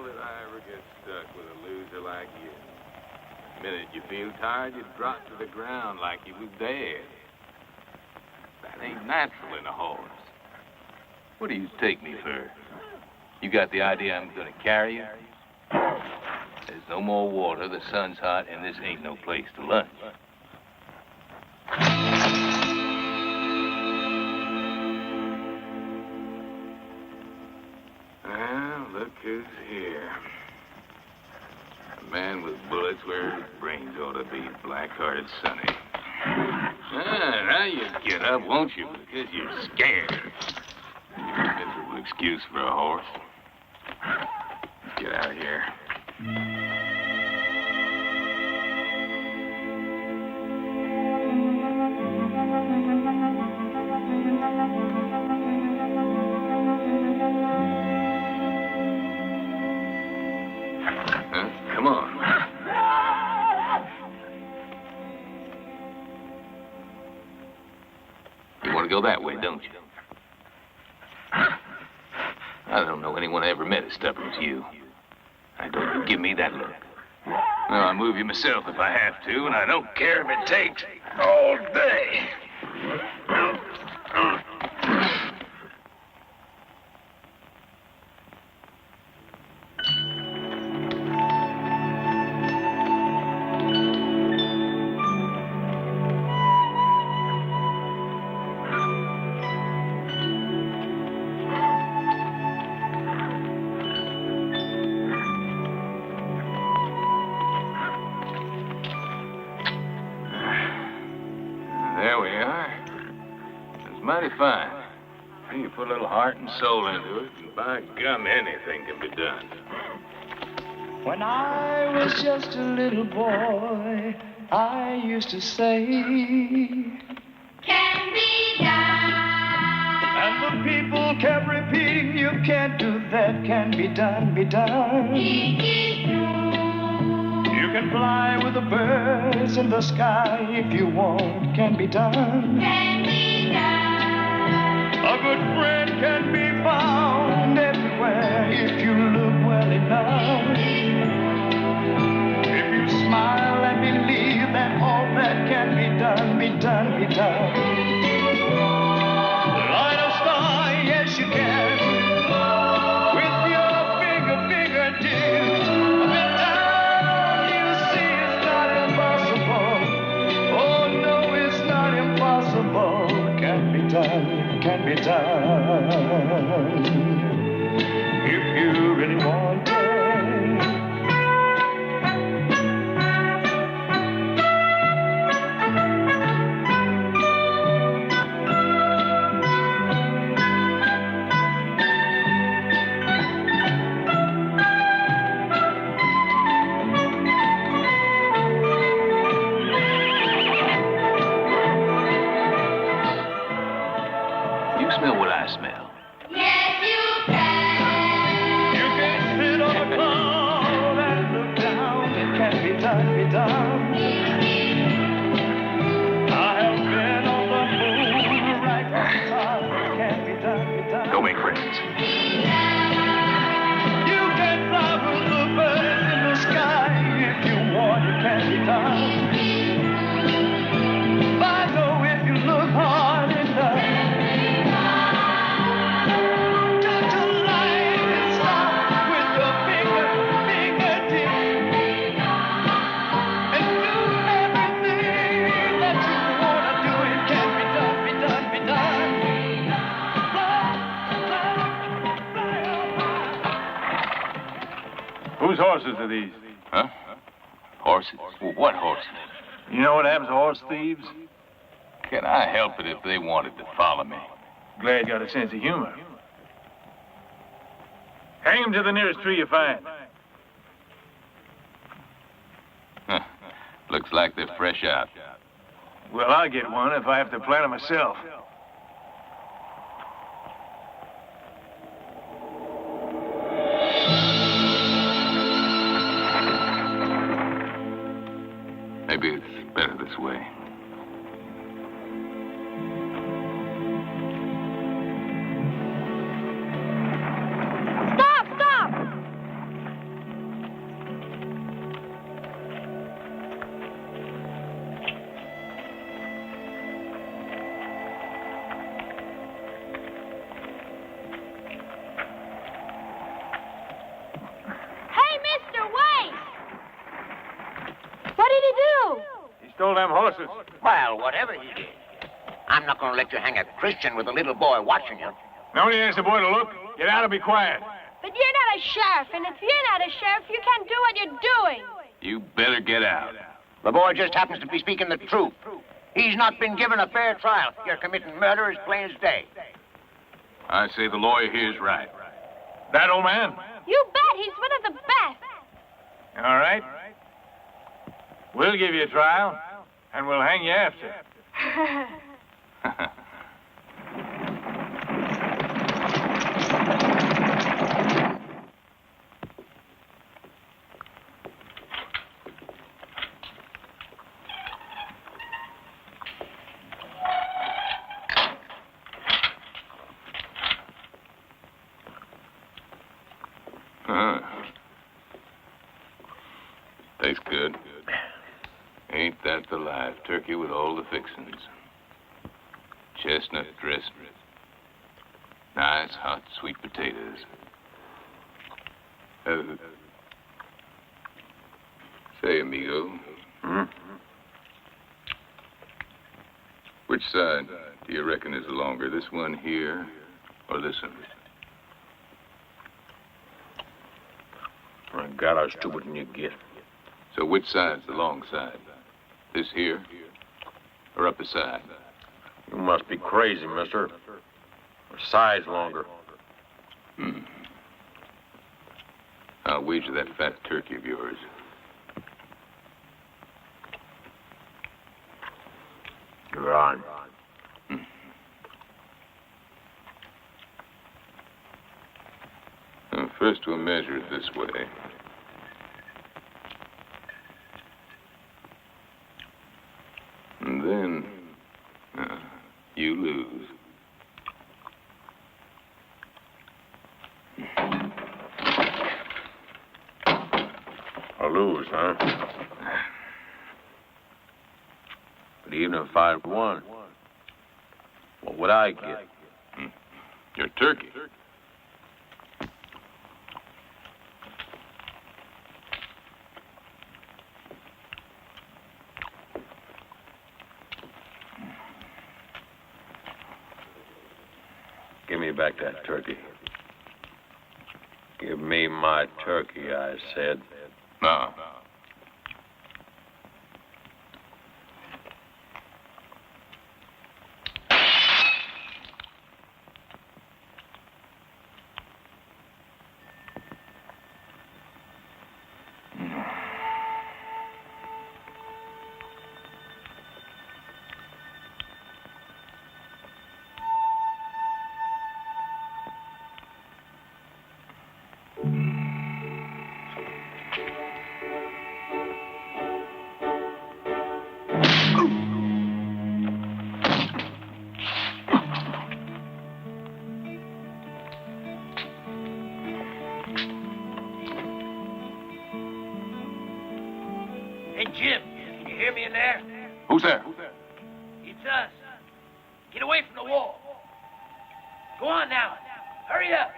hell did I ever get stuck with a loser like you? The minute you feel tired, you drop to the ground like you was dead. That ain't natural in a horse. What do you take me for? You got the idea I'm gonna carry you? There's no more water, the sun's hot, and this ain't no place to lunch. Well, look who's here. A man with bullets where his brains ought to be, black-hearted Sonny. Now you get up, won't you? Because you're scared. Miserable excuse for a horse. Get out of here. Come on. You want to go that way, don't you? I don't know anyone I ever met as stubborn as you. I don't you give me that look. Well, I'll move you myself if I have to, and I don't care if it takes all day. There we are. It's mighty fine. You put a little heart and soul into it, and by gum, anything can be done. When I was just a little boy, I used to say, Can be done. and the people kept repeating, you can't do that, can be done, be done. You can fly with the birds in the sky if you want, can be done. Can be done. A good friend can be found everywhere if you look well enough. If you smile and believe that all that can be done, be done, be done. Light a star, yes you can. With your fingertips. With time you see it's not impossible. Oh no, it's not impossible. Can be done, can be done. If you really want it. You smell what I smell. Yes, you can. You can sit on a cloud and look down. It can be done, be done. I have been on the moon right on top. It can be done, be done. Go make friends. You can fly with the birds in the sky if you want. It can be done. I know if you look hard enough. Touch a light and stop with your fingertip. And do everything that you wanna do. It can be done, be done, be done. Whose horses are these? Huh? Horses? Well, what horses? You know what happens to horse thieves? Can I help it if they wanted to follow me? Glad you got a sense of humor. Hang 'em to the nearest tree you find. Huh. Looks like they're fresh out. Well, I'll get one if I have to plant 'em myself. Maybe it's better this way. Stop, stop. do? He stole them horses. Well, whatever he did, I'm not going to let you hang a Christian with a little boy watching you. Nobody asks the boy to look. Get out and be quiet. But you're not a sheriff, and if you're not a sheriff, you can't do what you're doing. You better get out. The boy just happens to be speaking the truth. He's not been given a fair trial. You're committing murder as plain as day. I say the lawyer here's right. That old man? You bet. He's one of the best. All right. We'll give you a trial, and we'll hang you after. Tastes good. Ain't that the life? Turkey with all the fixings. Chestnut dressing. Nice, hot, sweet potatoes. Say, amigo. Which side do you reckon is longer? This one here or this one? My God, how stupid can you get? So which side's the long side? This here or upper side? You must be crazy, mister. Her side's longer. I'll wager that fat turkey of yours. You're on. First we'll measure it this way. And then you lose. I lose, huh? But even if I won, what would I get? Your turkey. Give me back that turkey. Give me my turkey, I said. No. Hey, Jim, can you hear me in there? Who's there? It's us. Get away from the wall. Go on now. Hurry up.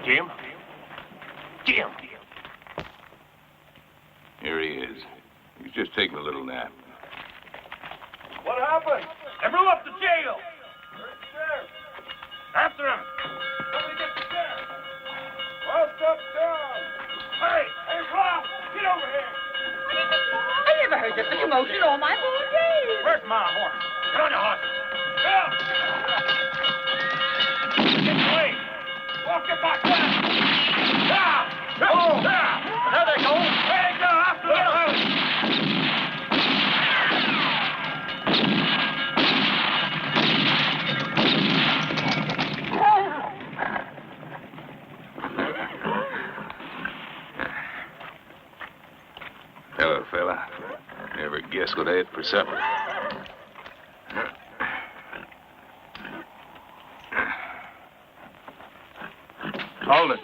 Jim? Jim. Here he is. He's just taking a little nap. What happened? They blew up the jail. Where's the sheriff? After him. Somebody get the sheriff. What's up, Tom? Hey, Rob, get over here. I never heard such a commotion all my whole days. Where's my horse? Get on your horse. Get away. Walk it back there. Oh, there they go. There they go. After them. what I ate for supper. Hold it.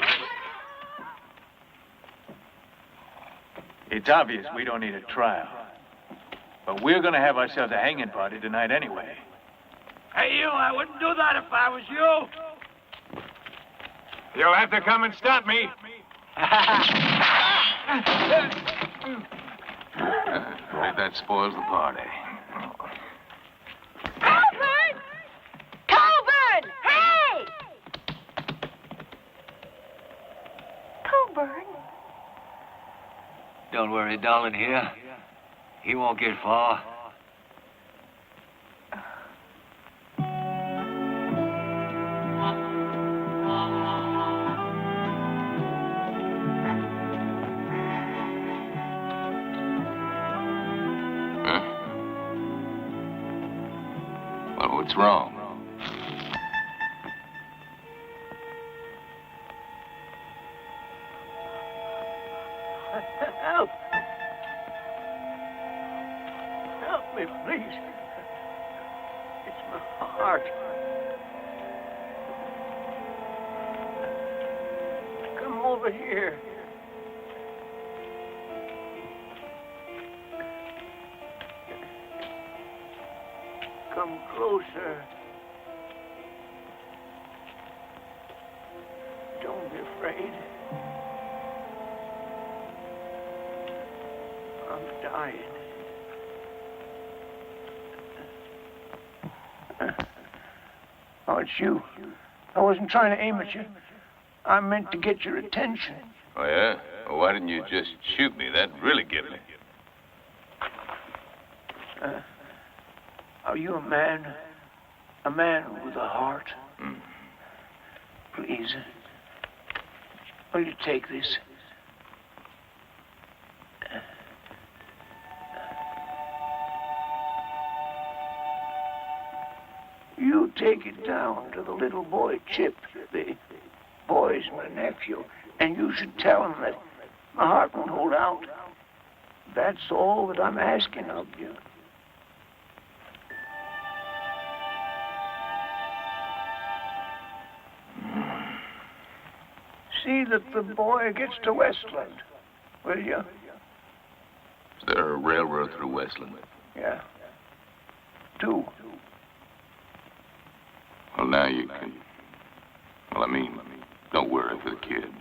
It's obvious we don't need a trial. But we're going to have ourselves a hanging party tonight anyway. Hey, you, I wouldn't do that if I was you. You'll have to come and stop me. Afraid that spoils the party. Colburn! Colburn! Hey! Colburn? Don't worry, darling, here. He won't get far. Well, what's wrong? Help! Help me, please. It's my heart. Come over here. Come closer. Don't be afraid. I'm dying. Oh, it's you. I wasn't trying to aim at you. I meant to get your attention. Oh, yeah? Well, why didn't you just shoot me? That'd really get me. Are you a man? A man with a heart? Please. Will you take this? You take it down to the little boy, Chip. The boy's my nephew. And you should tell him that my heart won't hold out. That's all that I'm asking of you. See that the boy gets to Westland, will you? Is there a railroad through Westland? Yeah. 2. Well, now you can... Well, I mean, don't worry for the kid.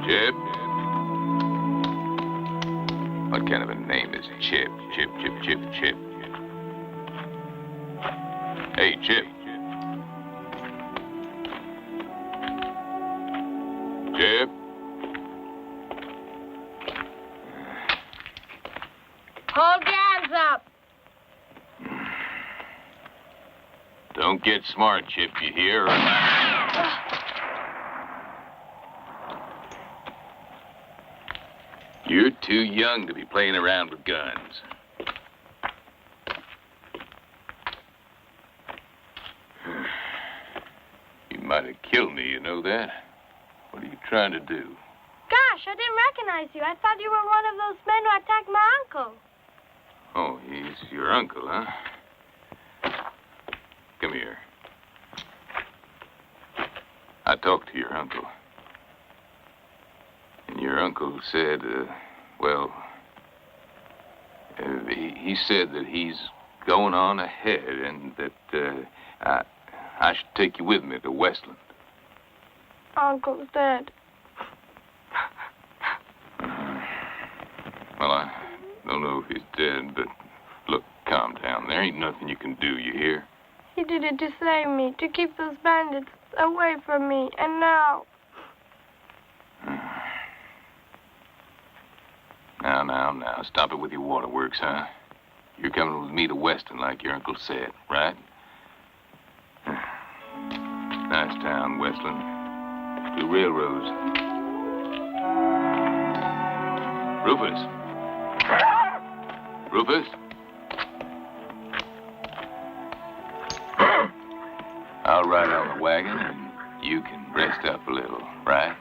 Chip? What kind of a name is Chip? Chip, Chip, Chip, Chip. Hey, Chip. Chip? Hold your hands up. Don't get smart, Chip, you hear? You're too young to be playing around with guns. You might have killed me, you know that? What are you trying to do? Gosh, I didn't recognize you. I thought you were one of those men who attacked my uncle. Oh, he's your uncle, huh? Come here. I talked to your uncle. And your uncle said, he said that he's going on ahead and that I should take you with me to Westland. Uncle's dead. Well, I don't know if he's dead, but look, calm down. There ain't nothing you can do, you hear? He did it to save me, to keep those bandits away from me, and now... Now, stop it with your waterworks, huh? You're coming with me to Weston like your uncle said, right? Nice town, Westland. 2 railroads. Rufus. Rufus? I'll ride on the wagon, and you can rest up a little, right?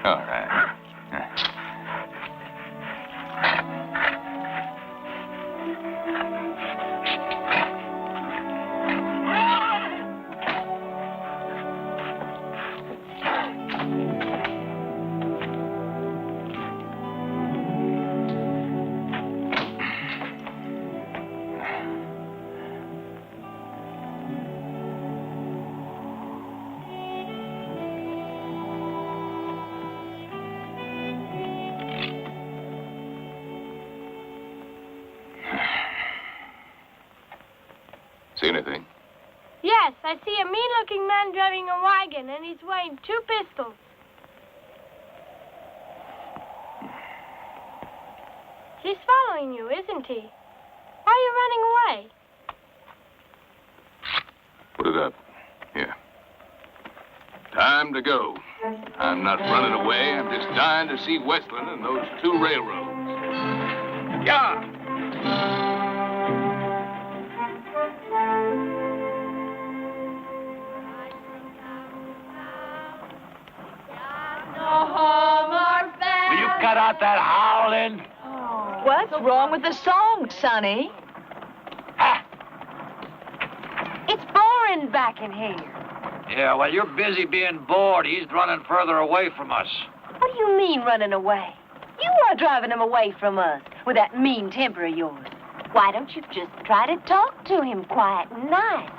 All right. See anything? Yes, I see a mean-looking man driving a wagon, and he's wearing 2 pistols. He's following you, isn't he? Why are you running away? Put it up. Here. Time to go. I'm not running away. I'm just dying to see Westland and those 2 railroads. Yeah! Will you cut out that howling? What's wrong with the song, Sonny? Ha! It's boring back in here. Yeah, well, you're busy being bored. He's running further away from us. What do you mean running away? You are driving him away from us with that mean temper of yours. Why don't you just try to talk to him quiet and nice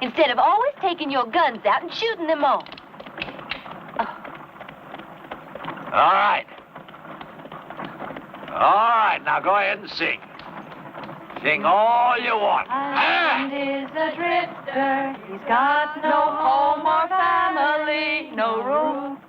instead of always taking your guns out and shooting them off? All right. All right, now go ahead and sing. Sing all you want. Husband is a drifter. He's got no home or family, no room.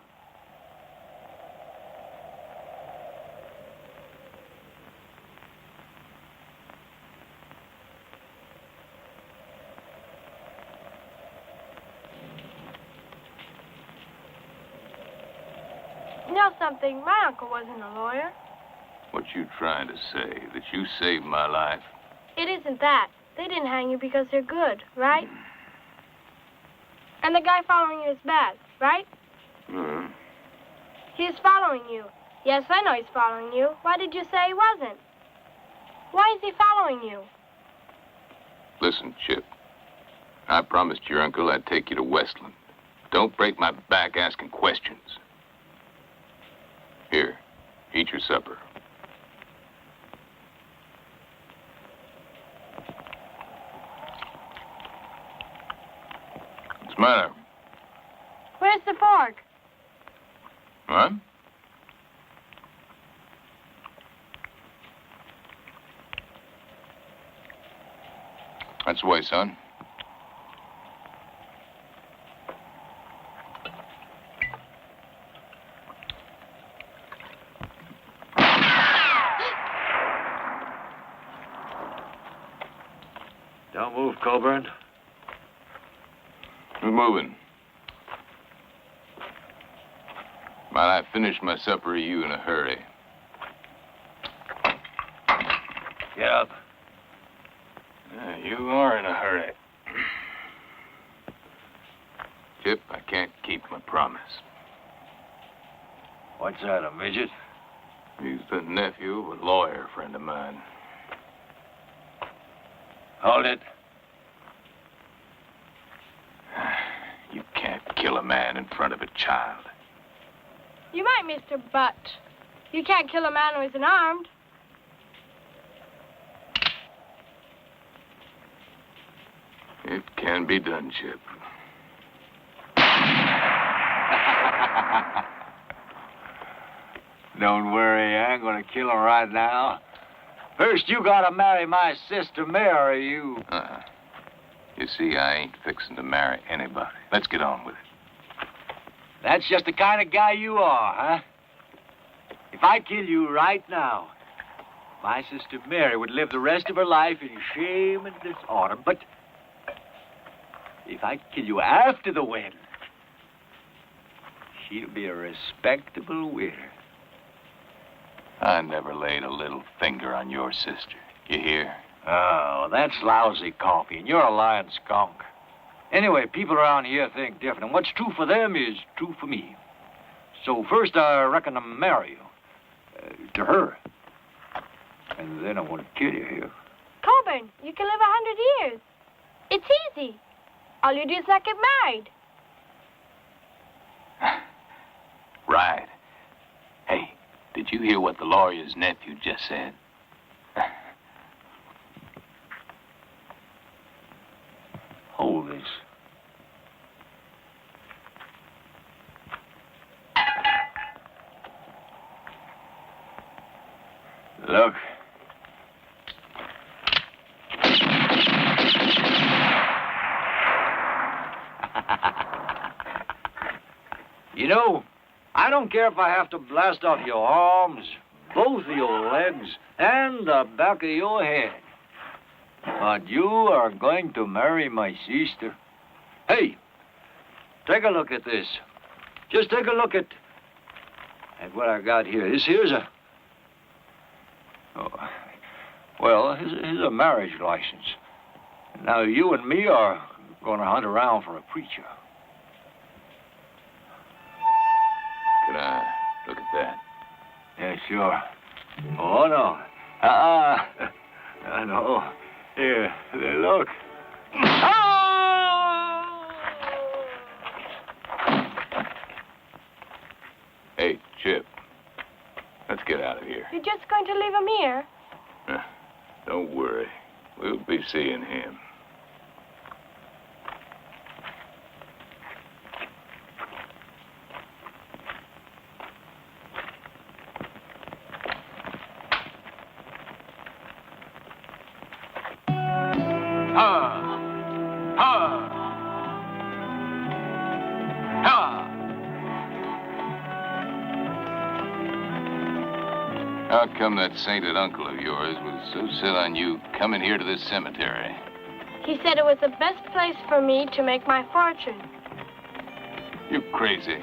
You know something? My uncle wasn't a lawyer. What you trying to say? That you saved my life? It isn't that. They didn't hang you because they're good, right? And the guy following you is bad, right? Mm. He's following you. Yes, I know he's following you. Why did you say he wasn't? Why is he following you? Listen, Chip. I promised your uncle I'd take you to Westland. Don't break my back asking questions. Here, eat your supper. What's the matter? Where's the fork? What? That's the way, son. Don't move, Coburn. Who's moving? Might I finish my supper, or you in a hurry? Get up. Yeah, you are in a hurry. Chip, I can't keep my promise. What's that, a midget? He's the nephew of a lawyer friend of mine. Hold it. You can't kill a man in front of a child. You might, Mr. Butt. You can't kill a man who isn't armed. It can be done, Chip. Don't worry, I ain't gonna kill him right now. First, you gotta marry my sister Mary, you. You see, I ain't fixing to marry anybody. Let's get on with it. That's just the kind of guy you are, huh? If I kill you right now, my sister Mary would live the rest of her life in shame and dishonor. But if I kill you after the wedding, she'll be a respectable widow. I never laid a little finger on your sister. You hear? Oh, that's lousy coffee, and you're a lying skunk. Anyway, people around here think different, and what's true for them is true for me. So first, I reckon I'll marry you. To her. And then I want to kill you here. Coburn, you can live 100 years. It's easy. All you do is not get married. Right. Hey, did you hear what the lawyer's nephew just said? Hold this. Look. You know, I don't care if I have to blast off your arms, both of your legs, and the back of your head. But you are going to marry my sister. Hey, take a look at this. Just take a look at what I got here. This here's a... Oh, well, here's a marriage license. Now, you and me are going to hunt around for a preacher. Can I look at that? Yeah, sure. Oh, no. No. Here, look. Hey, Chip. Let's get out of here. You're just going to leave him here? Don't worry. We'll be seeing him. How come that sainted uncle of yours was so set on you coming here to this cemetery? He said it was the best place for me to make my fortune. You crazy.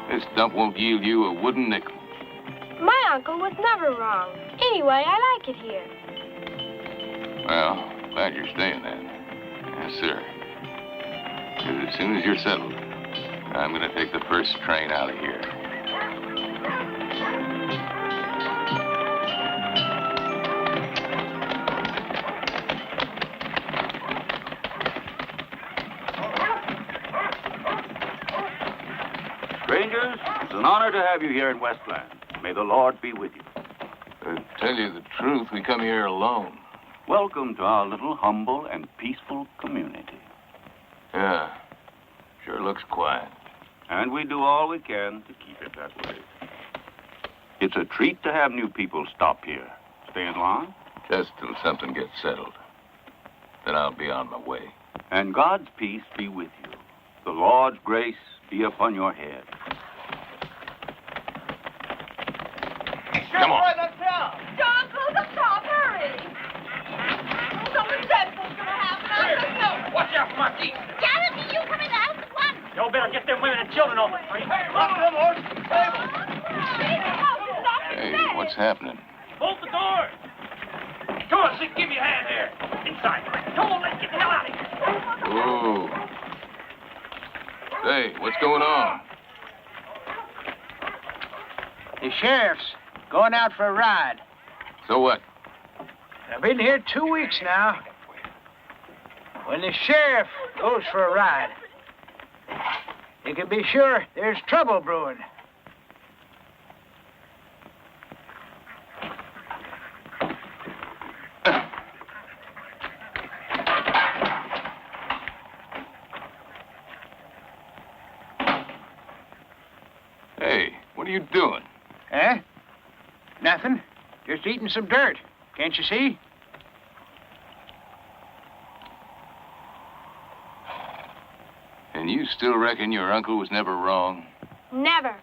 This dump won't yield you a wooden nickel. My uncle was never wrong. Anyway, I like it here. Well, glad you're staying then. Yes, sir. 'Cause as soon as you're settled, I'm going to take the first train out of here. Strangers, it's an honor to have you here in Westland. May the Lord be with you. To tell you the truth, we come here alone. Welcome to our little humble and peaceful community. Yeah, sure looks quiet. And we do all we can to keep it that way. It's a treat to have new people stop here. Staying long? Just till something gets settled. Then I'll be on my way. And God's peace be with you. The Lord's grace be upon your head. Come on. John, close up top, hurry. Something dreadful's gonna happen. I just know. Watch out for my teeth. Gary, you come in the house at once. Y'all better get them women and children off the street. Lock them, horse. Hey, what's happening? Bolt the doors. Come on, Sid, give me a hand there. Inside. Come on, let's get the hell out of here. Whoa. Hey, what's going on? The sheriff's going out for a ride. So what? I've been here 2 weeks now. When the sheriff goes for a ride, you can be sure there's trouble brewing. Hey, what are you doing? Eh? Nothing. Just eating some dirt. Can't you see? And you still reckon your uncle was never wrong? Never.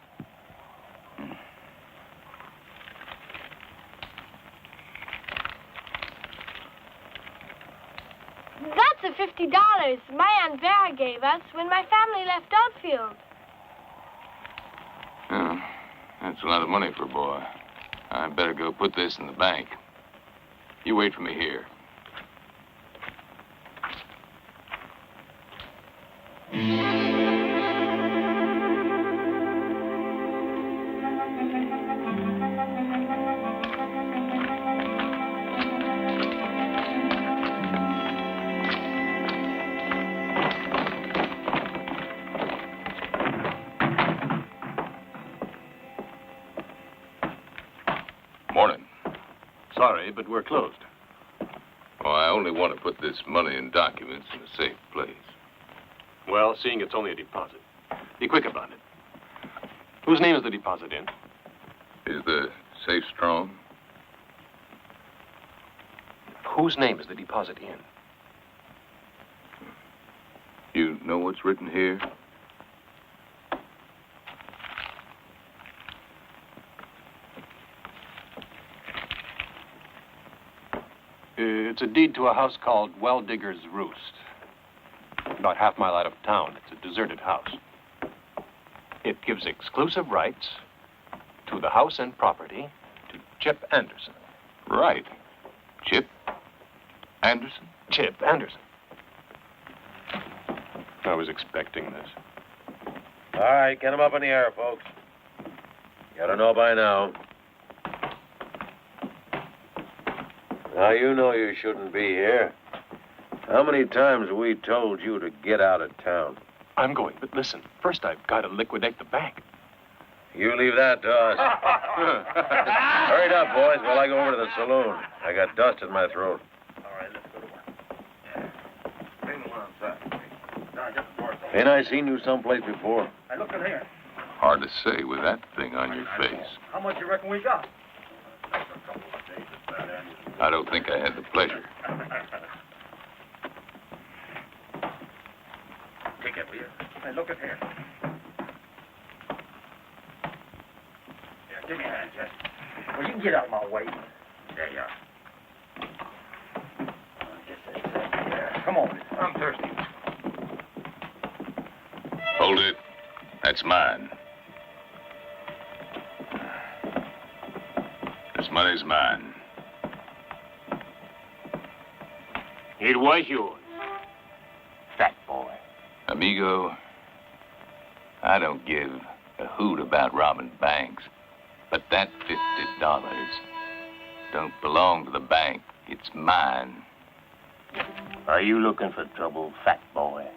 That's the $50 my Aunt Vera gave us when my family left Oldfield. Oh, that's a lot of money for a boy. I better go put this in the bank. You wait for me here. Morning. Sorry, but we're closed. Well, I only want to put this money and documents in a safe place. Well, seeing it's only a deposit, be quick about it. Whose name is the deposit in? Is the safe strong? Whose name is the deposit in? You know what's written here? It's a deed to a house called Well Digger's Roost. About half mile out of town. It's a deserted house. It gives exclusive rights to the house and property to Chip Anderson. Right. Chip Anderson? Chip Anderson. I was expecting this. All right, get him up in the air, folks. You ought to know by now. Now, you know you shouldn't be here. How many times have we told you to get out of town? I'm going, but listen. First, I've got to liquidate the bank. You leave that to us. Hurry up, boys, while I go over to the saloon. I got dust in my throat. All right, let's go to work. Yeah. Bring the one outside. No, just the doors open. Ain't I seen you someplace before? Hey, look in here. Hard to say with that thing on your face. How much you reckon we got? I don't think I had the pleasure. Take it, will you? Hey, look at here. Yeah, give me a hand, Jess. Well, you can get out of my way. There you are. Get this thing there. Come on, I'm thirsty. Hold it. That's mine. This money's mine. It was yours. Fat boy. Amigo, I don't give a hoot about robbing banks, but that $50 don't belong to the bank. It's mine. Are you looking for trouble, fat boy?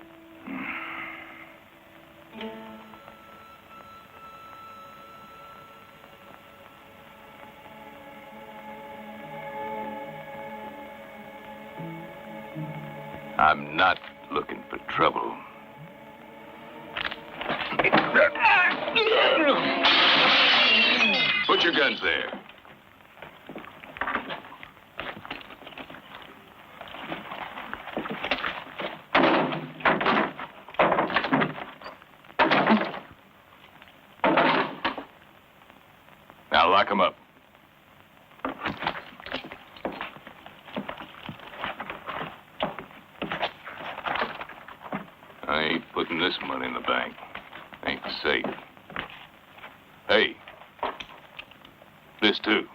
I'm not looking for trouble. Put your guns there. Now lock 'em up. I ain't putting this money in the bank. Ain't safe. Hey, this too.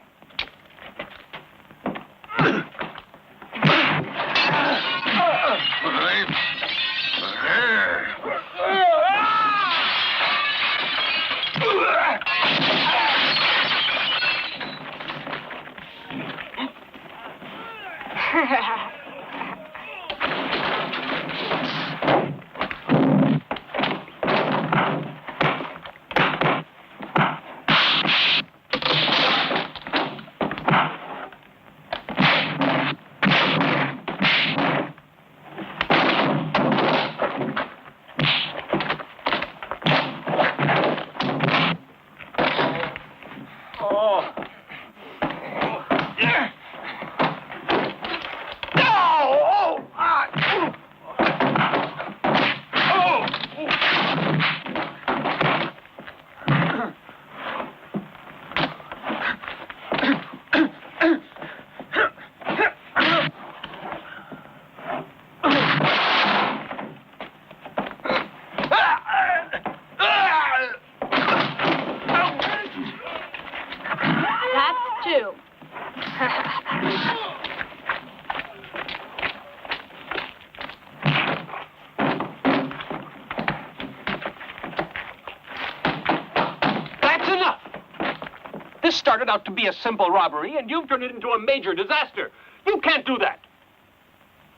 This started out to be a simple robbery, and you've turned it into a major disaster. You can't do that.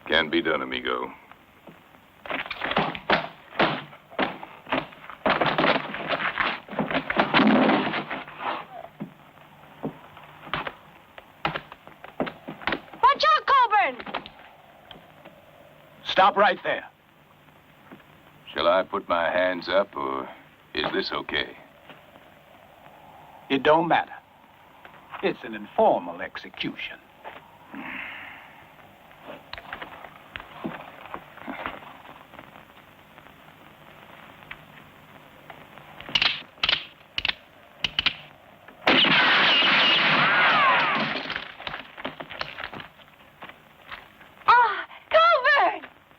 Can be done, amigo. Watch out, Coburn! Stop right there. Shall I put my hands up, or is this okay? It don't matter. It's an informal execution.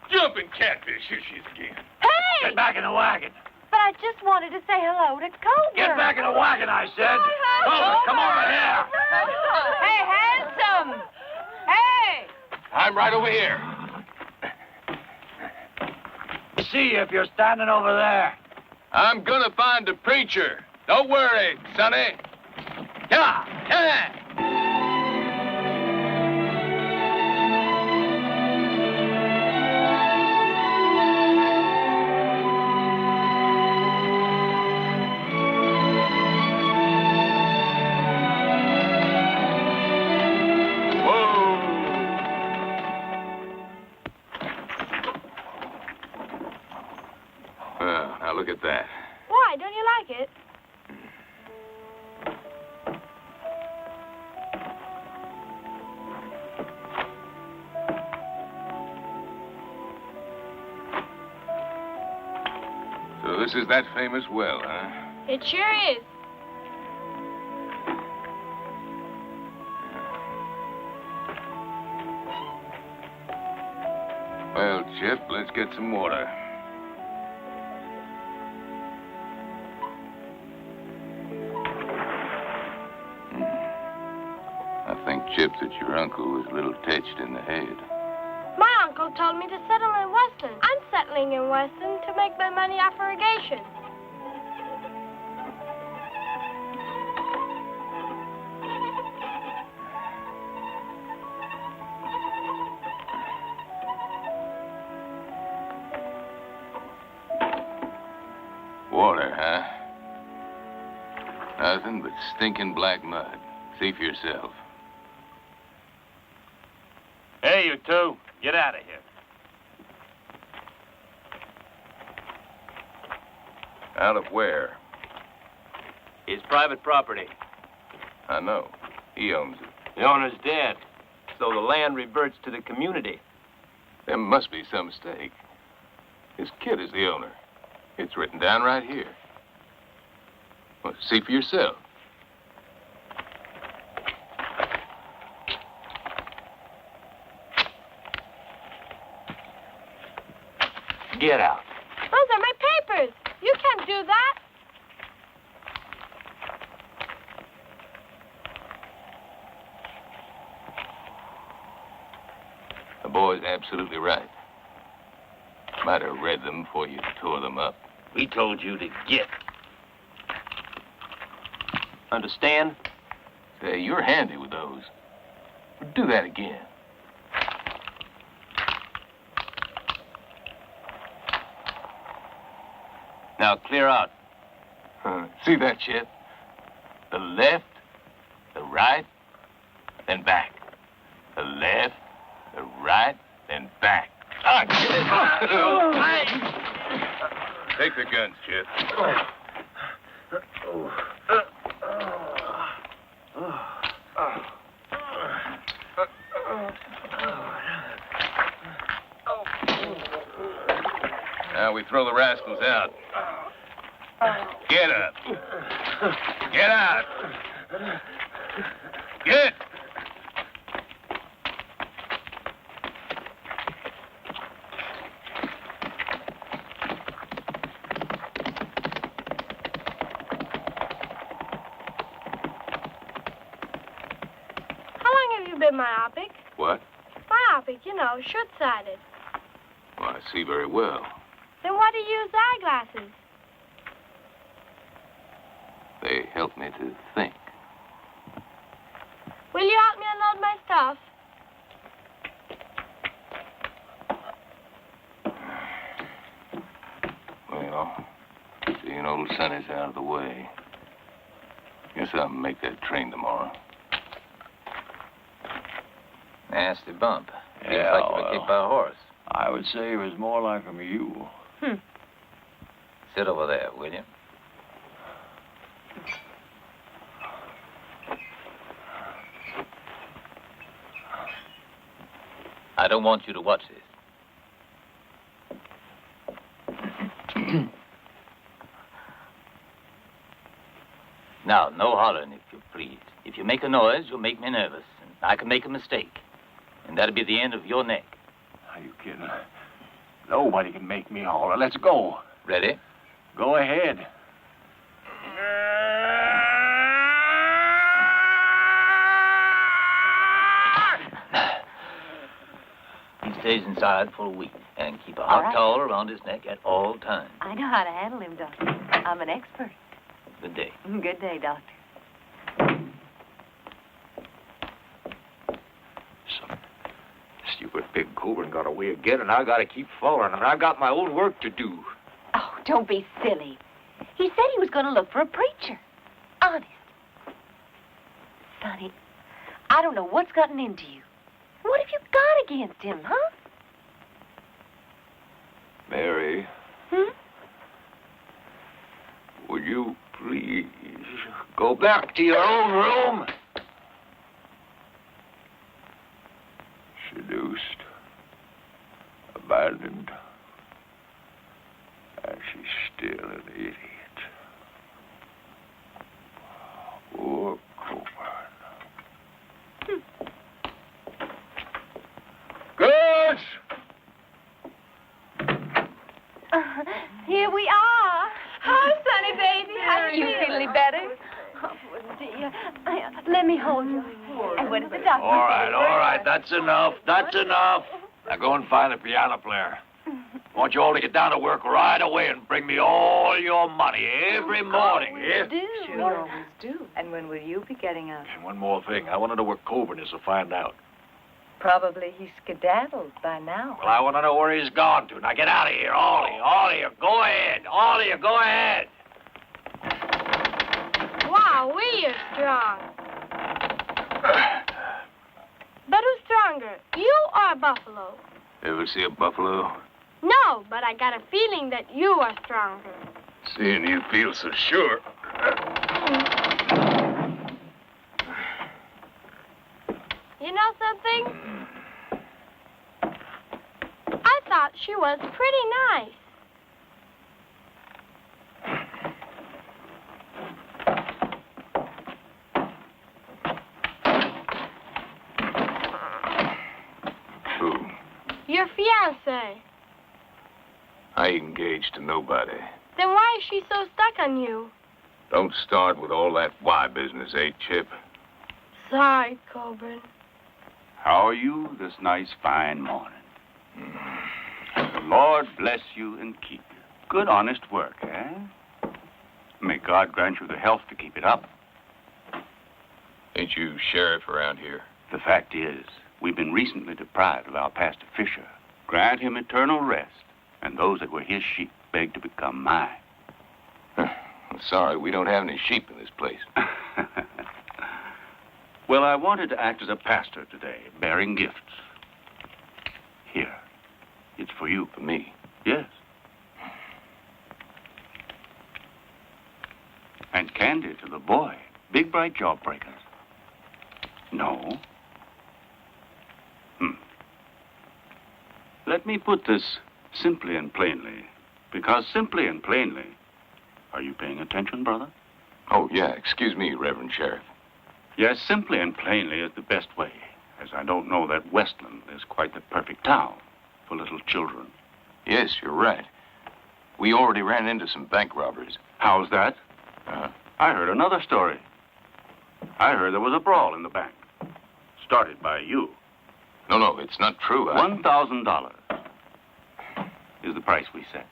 Jumping catfish, here she is again. Hey! Get back in the wagon. But I just wanted to say hello to Coburn. Get back in the wagon, I said. Coburn, Come over here. Hey, handsome! Hey! I'm right over here. See if you're standing over there. I'm gonna find the preacher. Don't worry, Sonny. Yeah, yeah. Well, now look at that. Why? Don't you like it? So this is that famous well, huh? It sure is. Well, Chip, let's get some water. I think, Chip, that your uncle was a little touched in the head. My uncle told me to settle in Weston. I'm settling in Weston to make my money off irrigation. Water, huh? Nothing but stinking black mud. See for yourself. Hey, you two, get out of here. Out of where? It's private property. I know. He owns it. The owner's dead, so the land reverts to the community. There must be some mistake. His kid is the owner. It's written down right here. Well, see for yourself. Get out. Those are my papers. You can't do that. The boy's absolutely right. Might have read them before you tore them up. We told you to get. Understand? Say, you're handy with those. Do that again. Now clear out. See that, Chet? The left, the right, then back. The left, the right, then back. Take the guns, Chet. Now we throw the rascals out. Get up. Get out. Get. How long have you been myopic? What? Myopic, you know, short-sighted. Well, I see very well. Then why do you use eyeglasses? They help me to think. tough. Well, seeing old Sonny's out of the way, guess I'll make that train tomorrow. Nasty bump. Yeah, Feels like you were kicked by a horse. I would say it was more like a mule. Sit over there, will you? I don't want you to watch this. Now, no hollering, if you please. If you make a noise, you'll make me nervous. And I can make a mistake. And that'll be the end of your neck. Are you kidding? Nobody can make me holler. Let's go. Ready? Go ahead. He stays inside for a week and keep a All hot right. towel around his neck at all times. I know how to handle him, Doctor. I'm an expert. Good day. Good day, Doctor. Stupid big Coburn got away again, and I gotta keep following him. I've got my own work to do. Oh, don't be silly. He said he was going to look for a preacher. Honest. Sonny, I don't know what's gotten into you. What have you got against him, huh? Mary, would you please Go back to your own room. seduced, abandoned, and she's still an idiot. Poor Coburn. Gus! Here we are. Hi, Sonny, baby. Are you feeling better? Oh, dear. Let me hold you. And what did the doctor All right. That's enough. That's enough. Now go and find a piano player. I want you all to get down to work right away and bring me all your money every morning, yeah? We always do. And when will you be getting up? And one more thing. I want to know where Coburn is to find out. Probably he's skedaddled by now. Well, I want to know where he's gone to. Now get out of here, all of you. All of you, go ahead. All of you, go ahead. Wow, we are strong. But who's stronger, you or a buffalo? Ever see a buffalo? No, but I got a feeling that you are stronger. Seeing you feel so sure. You know something? I thought she was pretty nice. Who? Your fiancé. I ain't engaged to nobody. Then why is she so stuck on you? Don't start with all that why business, eh, Chip? Sorry, Coburn. How are you this nice, fine morning? The Lord bless you and keep you. Good, honest work, eh? May God grant you the health to keep it up. Ain't you sheriff around here? The fact is, we've been recently deprived of our pastor Fisher. Grant him eternal rest, and those that were his sheep beg to become mine. I'm sorry, we don't have any sheep in this place. Well, I wanted to act as a pastor today, bearing gifts. Here. It's for you. For me? Yes. And candy to the boy. Big, bright job breakers. No. Let me put this simply and plainly. Because simply and plainly... Are you paying attention, brother? Oh, yeah. Excuse me, Reverend Sheriff. Yes, simply and plainly is the best way, as I don't know that Westland is quite the perfect town for little children. Yes, you're right. We already ran into some bank robberies. How's that? I heard another story. I heard there was a brawl in the bank. Started by you. No, it's not true. $1,000 is the price we set.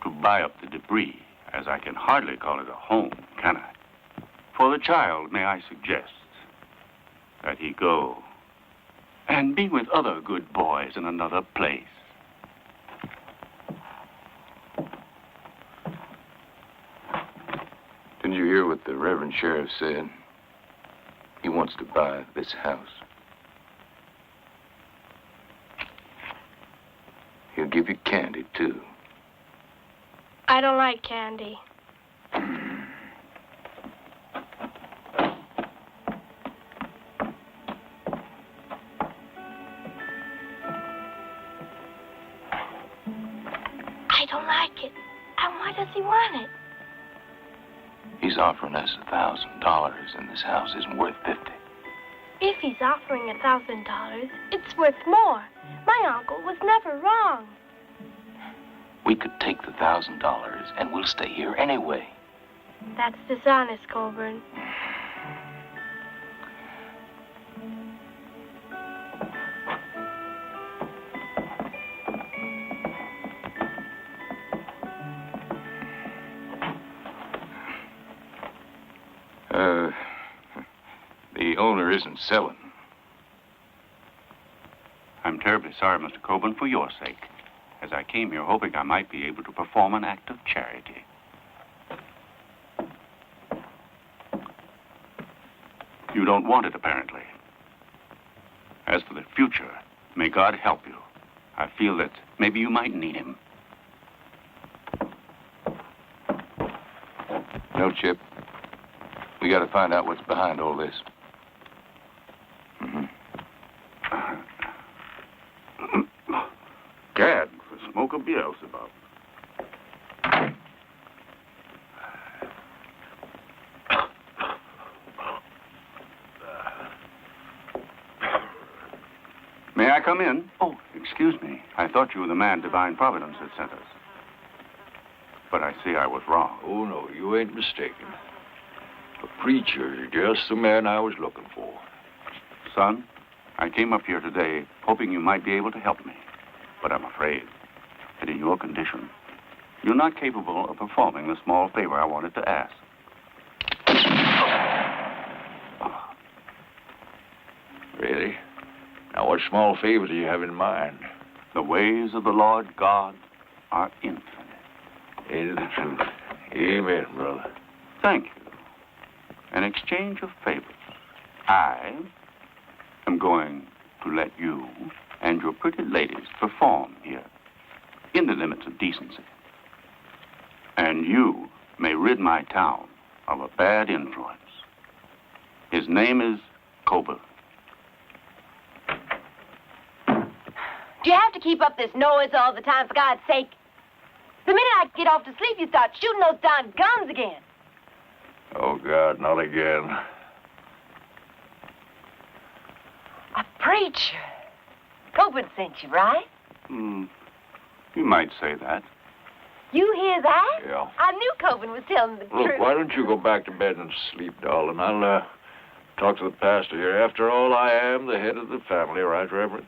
To buy up the debris, as I can hardly call it a home, can I? For the child, may I suggest, that he go and be with other good boys in another place. Didn't you hear what the Reverend Sheriff said? He wants to buy this house. He'll give you candy, too. I don't like candy. I don't like it. And why does he want it? He's offering us $1,000, and this house isn't worth $50. If he's offering $1,000, it's worth more. My uncle was never wrong. We could take the $1,000, and we'll stay here anyway. That's dishonest, Coburn. The owner isn't selling. I'm terribly sorry, Mr. Coburn, for your sake, as I came here hoping I might be able to perform an act of charity. You don't want it, apparently. As for the future, may God help you. I feel that maybe you might need him. No, Chip. We got to find out what's behind all this. Gad, for smoke of Beelzebub. May I come in? Oh, excuse me. I thought you were the man Divine Providence had sent us. But I see I was wrong. Oh, no, you ain't mistaken. The preacher is just the man I was looking for. Son, I came up here today hoping you might be able to help me. But I'm afraid that in your condition, you're not capable of performing the small favor I wanted to ask. Really? Now, what small favor do you have in mind? The ways of the Lord God are infinite. Ain't it the truth? Amen, brother. Thank you. In exchange of favors, I am going to let you and your pretty ladies perform here in the limits of decency. And you may rid my town of a bad influence. His name is Coburn. Do you have to keep up this noise all the time, for God's sake? The minute I get off to sleep, you start shooting those darn guns again. Oh, God, not again. A preacher. Coburn sent you, right? You might say that. You hear that? Yeah. I knew Coburn was telling the Look, truth. why don't you go back to bed and sleep, darling? I'll talk to the pastor here. After all, I am the head of the family, right, Reverend?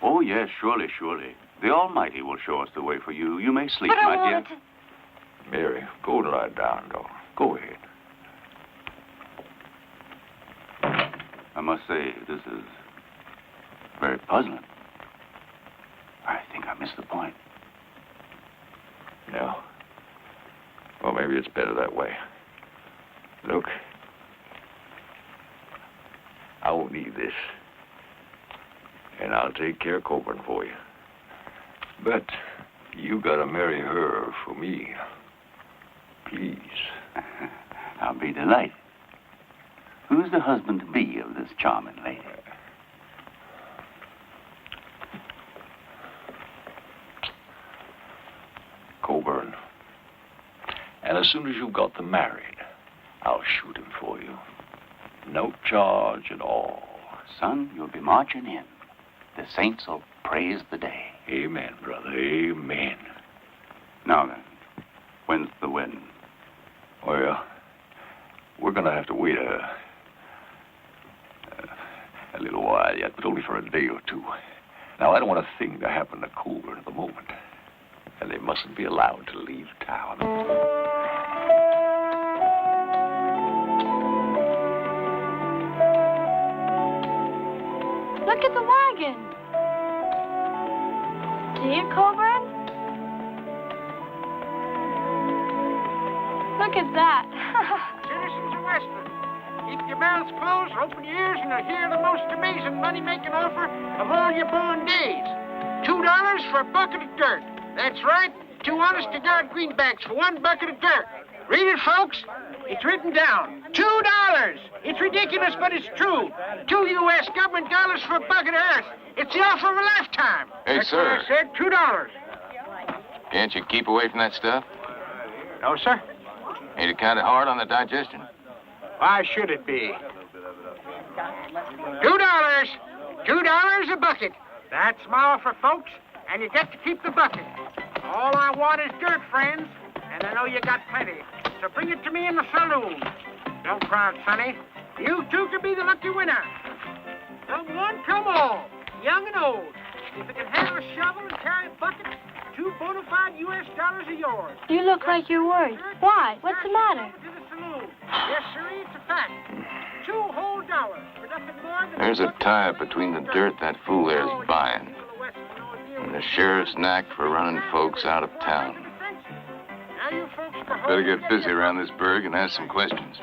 Oh, yes, surely, surely. The Almighty will show us the way for you. You may sleep, But I my dear. wanted to... Mary, go and lie down, darling. Go ahead. I must say, this is very puzzling. I think I missed the point. Yeah. Well, maybe it's better that way. Look, I won't need this. And I'll take care of Coburn for you. But you gotta marry her for me. Please. I'll be delighted. Who's the husband to be of this charming lady? Coburn. And as soon as you've got them married, I'll shoot him for you. No charge at all. Son, you'll be marching in. The saints will praise the day. Amen, brother. Amen. Now then, when's the wedding? Well, we're gonna have to wait a little while yet, but only for a day or two. Now, I don't want a thing to happen to Coburn at the moment. And they mustn't be allowed to leave town. wagon. See it, Coburn? Look at that. Citizens of Westland, keep your mouths closed, open your ears, and you'll hear the most amazing money-making offer of all your born days. $2 for a bucket of dirt. That's right, 2 honest-to-God greenbacks for 1 bucket of dirt. Read it, folks. It's written down. $2. It's ridiculous, but it's true. 2 U.S. government dollars for a bucket of earth. It's the offer of a lifetime. Hey, That's sir. what I said, $2. Can't you keep away from that stuff? No, sir. Ain't it kind of hard on the digestion? Why should it be? $2. $2 a bucket. That's my offer, folks, and you get to keep the bucket. All I want is dirt, friends, and I know you got plenty. So bring it to me in the saloon. Don't crowd, Sonny. You two can be the lucky winner. Come one, come all, young and old. If you can handle a shovel and carry a bucket, 2 bona fide U.S. dollars are yours. You look like you're worried. Why? What's the matter? To the saloon. Yes, sir, it's a fact. 2 whole dollars for nothing more than... There's a tie-up between the dirt that fool there is buying and the sheriff's knack for running folks out of town. Better get busy around this burg and ask some questions.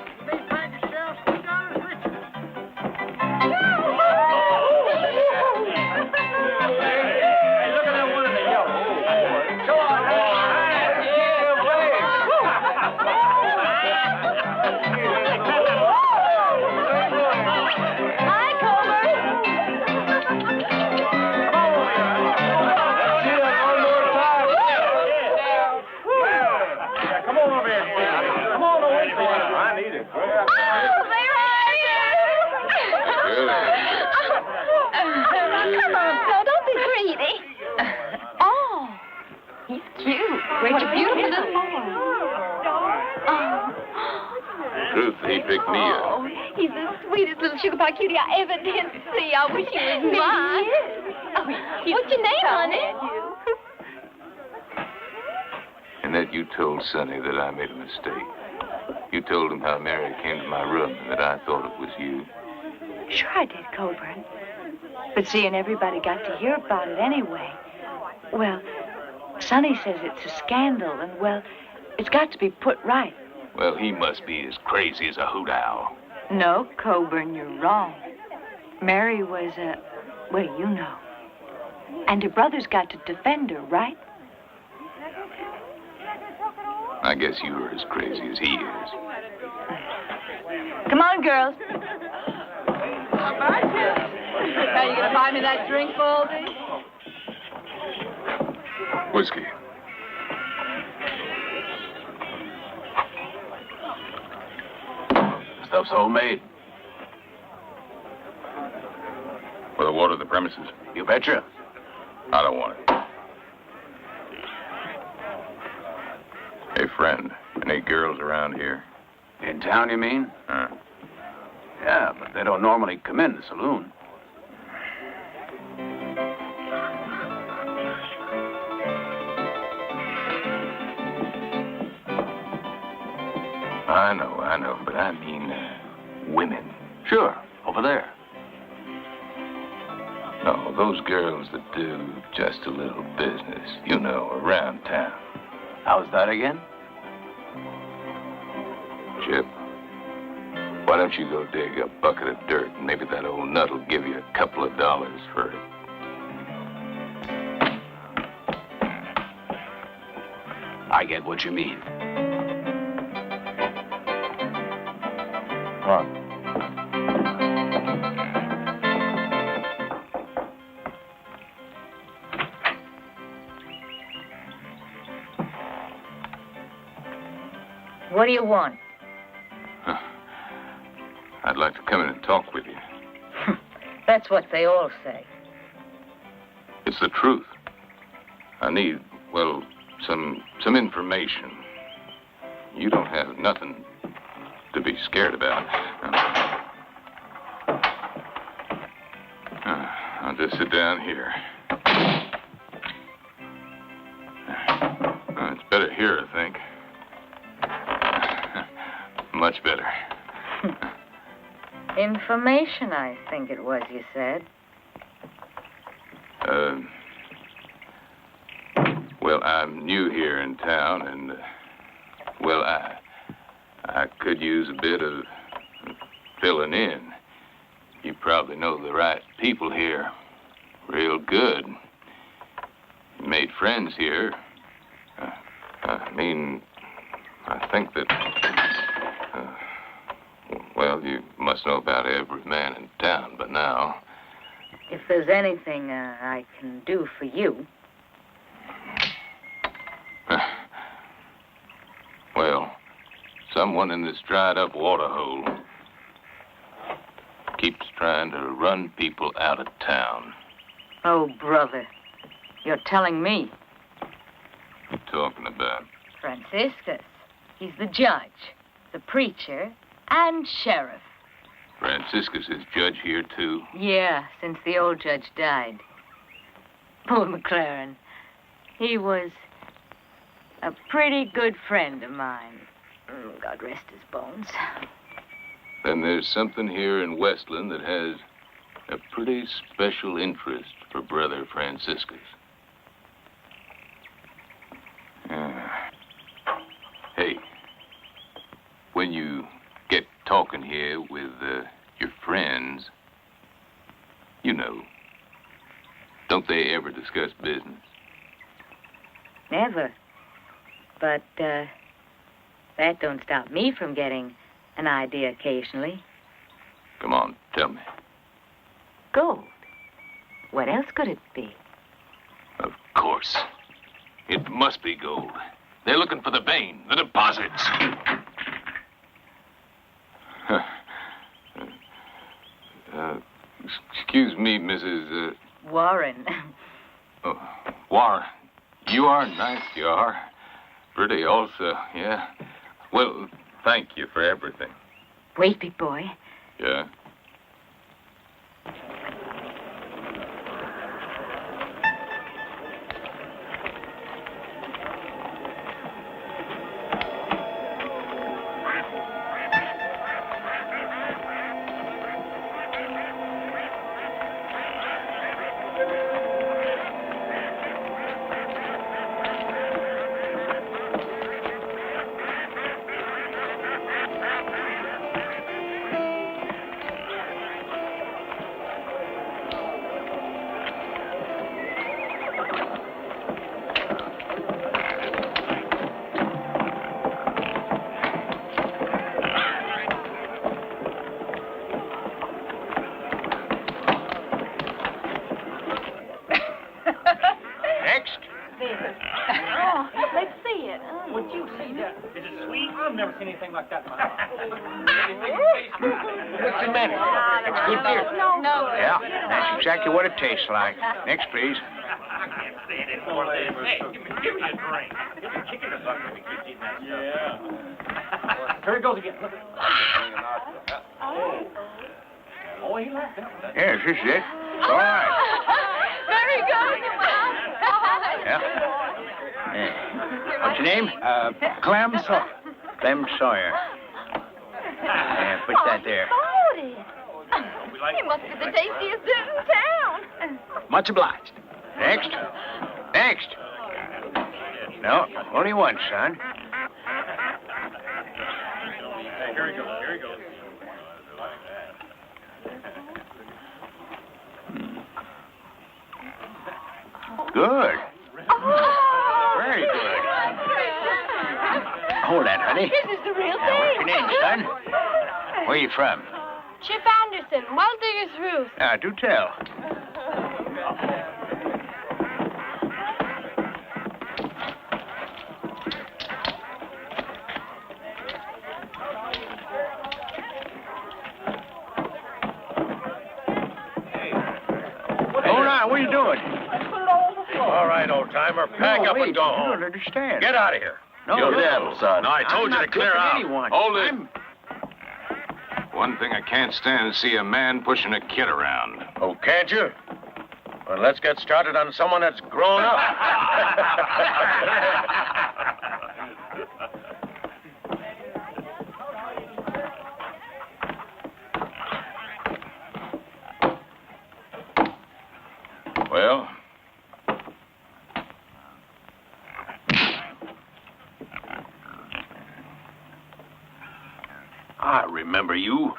Truth, he picked me up. Oh, he's the sweetest little sugar pie cutie I ever did see. I wish he was mine. What's your name, honey? And that you told Sonny that I made a mistake. You told him how Mary came to my room and that I thought it was you. Sure I did, Coburn. But seeing everybody got to hear about it anyway. Well, Sonny says it's a scandal, and, well, it's got to be put right. Well, he must be as crazy as a hoot owl. No, Coburn, you're wrong. Mary was well, you know. And her brother's got to defend her, right? I guess you were as crazy as he is. Come on, girls. Now you gonna buy me that drink, Baldy? Whiskey. Stuff's homemade. Will I water the premises? You betcha. I don't want it. Hey, friend, any girls around here? In town, you mean? Yeah, but they don't normally come in the saloon. I know, but I mean women. Sure, over there. No, those girls that do just a little business, you know, around town. How's that again? Chip, why don't you go dig a bucket of dirt and maybe that old nut will give you a couple of dollars for it. I get what you mean. Come on. What do you want? I'd like to come in and talk with you. That's what they all say. It's the truth. I need, well, some information. You don't have nothing to be scared about. I'll just sit down here. It's better here, I think. Much better. Information, I think it was, you said. Well, I'm new here in town, and, well, I could use a bit of filling in. You probably know the right people here real good. You made friends here. I think that, well, you must know about every man in town by now. If there's anything I can do for you. Well, someone in this dried-up water hole keeps trying to run people out of town. Oh, brother, you're telling me. What you talking about? Franciscus. He's the judge, the preacher, and sheriff. Franciscus is judge here, too? Yeah, since the old judge died. Poor McLaren. He was a pretty good friend of mine. God rest his bones. Then there's something here in Westland that has a pretty special interest for Brother Franciscus. Hey, when you get talking here with your friends, you know, don't they ever discuss business? Never. But, that don't stop me from getting an idea occasionally. Come on, tell me. Gold. What else could it be? Of course. It must be gold. They're looking for the vein, the deposits. Excuse me, Mrs. Warren. Oh, Warren. You are nice, you are. Pretty also, yeah. Well, thank you for everything. Wait, big boy. Yeah? Oh, let's see it. Would you see that? Is it sweet? I've never seen anything like that in my life. What's the matter? It's good beer. No. Yeah, that's exactly what it tastes like. Next, please. I can't say it anymore. Hey, give me a drink. Give me chicken or something. We keep eating that stuff. Yeah. Here it goes again. Look. Oh, he liked that one. Yes, this is it. All right. Very good. Yeah. What's your name? Clem Sawyer. Clem Sawyer. Yeah, put that there. It must be the tastiest dish in town. Much obliged. Next. Next. No, only one, son. Here he goes. Here he goes. Good. Very good. Hold that, honey. This is the real Now, what's your thing. name, son? Where you from? Chip Anderson, Well Digger's Roost. Now, do tell. Hold on, what are you doing? All right, old-timer, pack No, up wait, and go you home. don't understand. Get out of here. No, You're no. devil, son. No, I told you to clear out. Anyone. Hold it. I'm- One thing I can't stand is see a man pushing a kid around. Oh, can't you? Well, let's get started on someone that's grown up. Well, I remember you.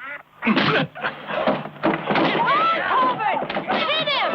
Colbert! Hit him!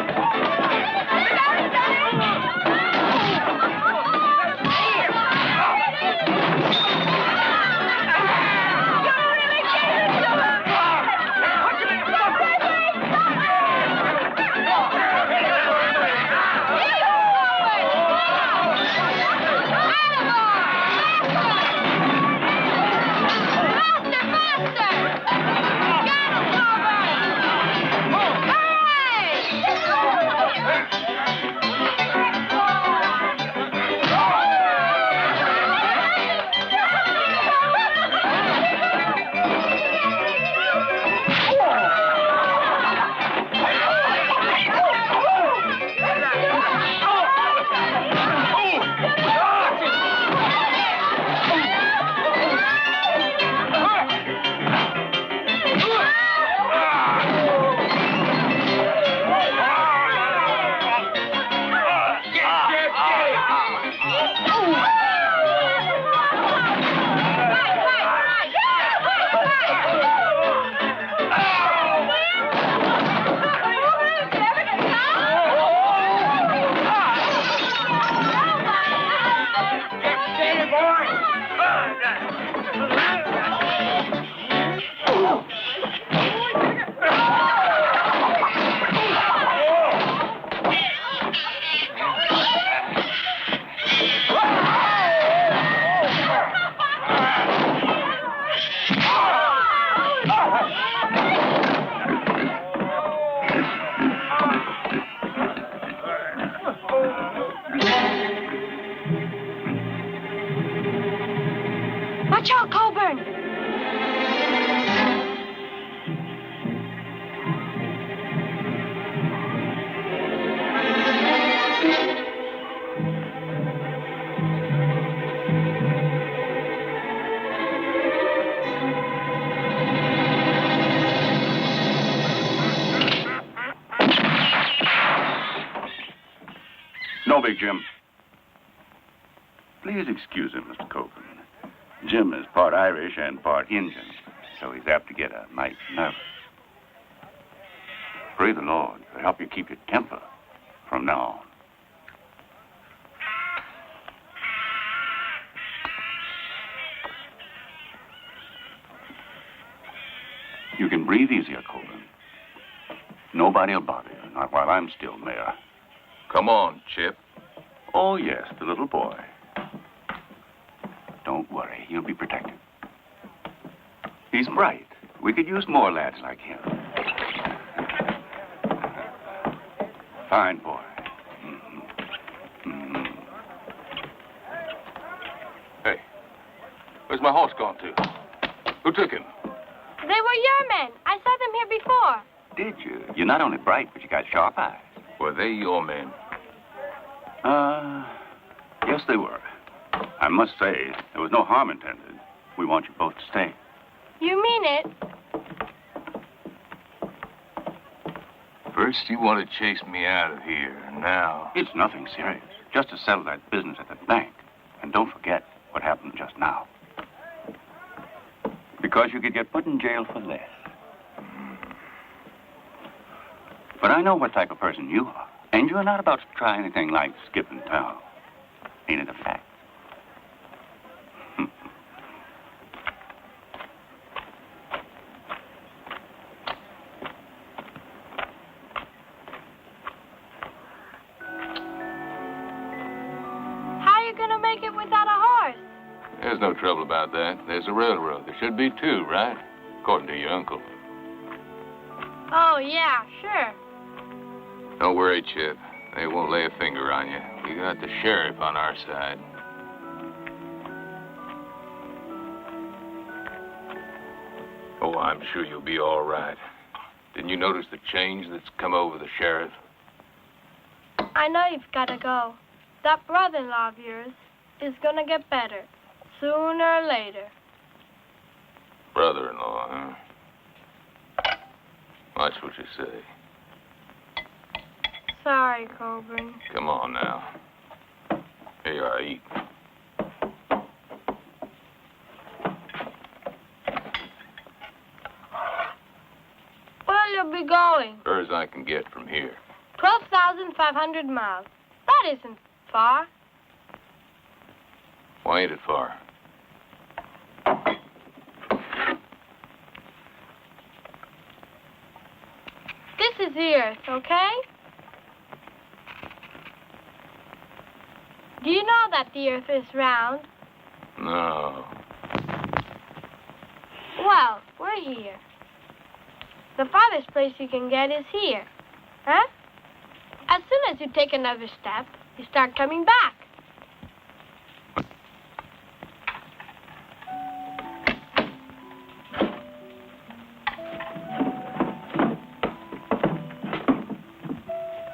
Watch out, Colburn! No, Big Jim. Please excuse him, Mr. Copeland. Jim is part Irish and part Indian, so he's apt to get a mite nervous. Pray the Lord to help you keep your temper from now on. You can breathe easier, Copeland. Nobody will bother you, not while I'm still mayor. Come on, Chip. Oh, yes, the little boy. Don't worry, he'll be protected. He's bright. We could use more lads like him. Fine boy. Hey, where's my horse gone to? Who took him? They were your men. I saw them here before. Did you? You're not only bright, but you got sharp eyes. Were they your men? Yes, they were. I must say, there was no harm intended. We want you both to stay. You mean it? First you want to chase me out of here, and now... It's nothing serious. Just to settle that business at the bank. And don't forget what happened just now. Because you could get put in jail for less. But I know what type of person you are. And you're not about to try anything like skipping town. Ain't it a fact? How are you going to make it without a horse? There's no trouble about that. There's a railroad. There should be two, right? According to your uncle. Oh, yeah, sure. Don't worry, Chip. They won't lay a finger on you. We got the sheriff on our side. Oh, I'm sure you'll be all right. Didn't you notice the change that's come over the sheriff? I know you've got to go. That brother-in-law of yours is going to get better, sooner or later. Brother-in-law, huh? Watch what you say. Sorry, Colburn. Come on now. Here you are, eat. we going? Far as I can get from here. 12,500 miles. That isn't far. Why ain't it far? This is the Earth, okay? Do you know that the Earth is round? No. Well, we're here. The farthest place you can get is here. Huh? As soon as you take another step, you start coming back.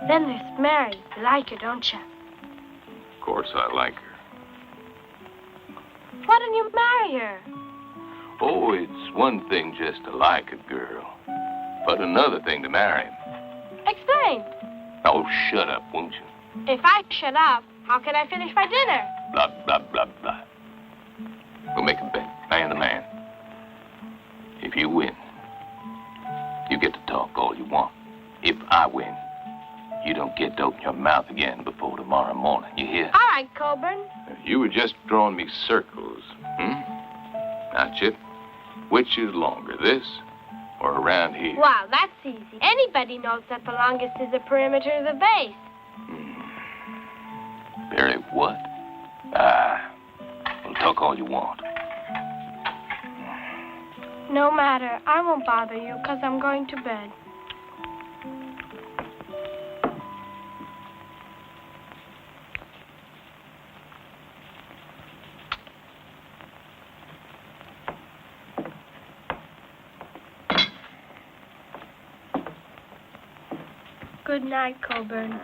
Then there's Mary. You like her, don't you? Of course I like her. Why don't you marry her? Oh, it's one thing just to like a girl, but another thing to marry him. Explain. Oh, shut up, won't you? If I shut up, how can I finish my dinner? Blah, blah, blah, blah. We'll make a bet, man to man. If you win, you get to talk all you want. If I win, you don't get to open your mouth again before tomorrow morning. You hear? All right, Coburn. You were just drawing me circles, Now, Chip, which is longer, this or around here? Wow, that's easy. Anybody knows that the longest is the perimeter of the base. Very what? Well, talk all you want. No matter. I won't bother you, because I'm going to bed. Good night, Coburn.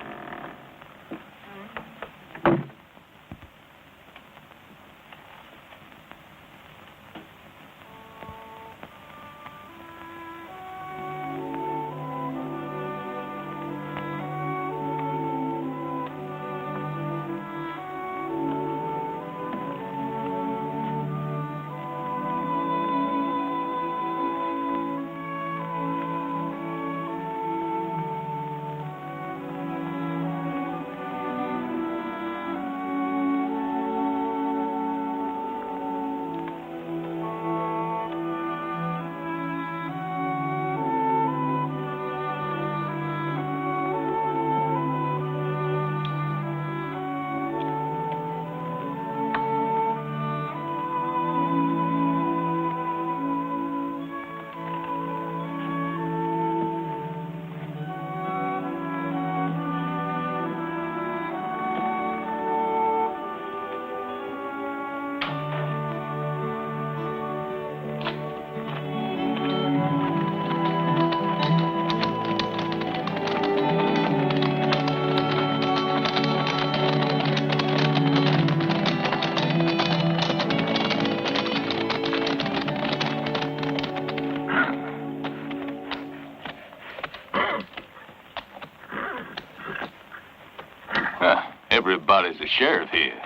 Everybody's a sheriff here.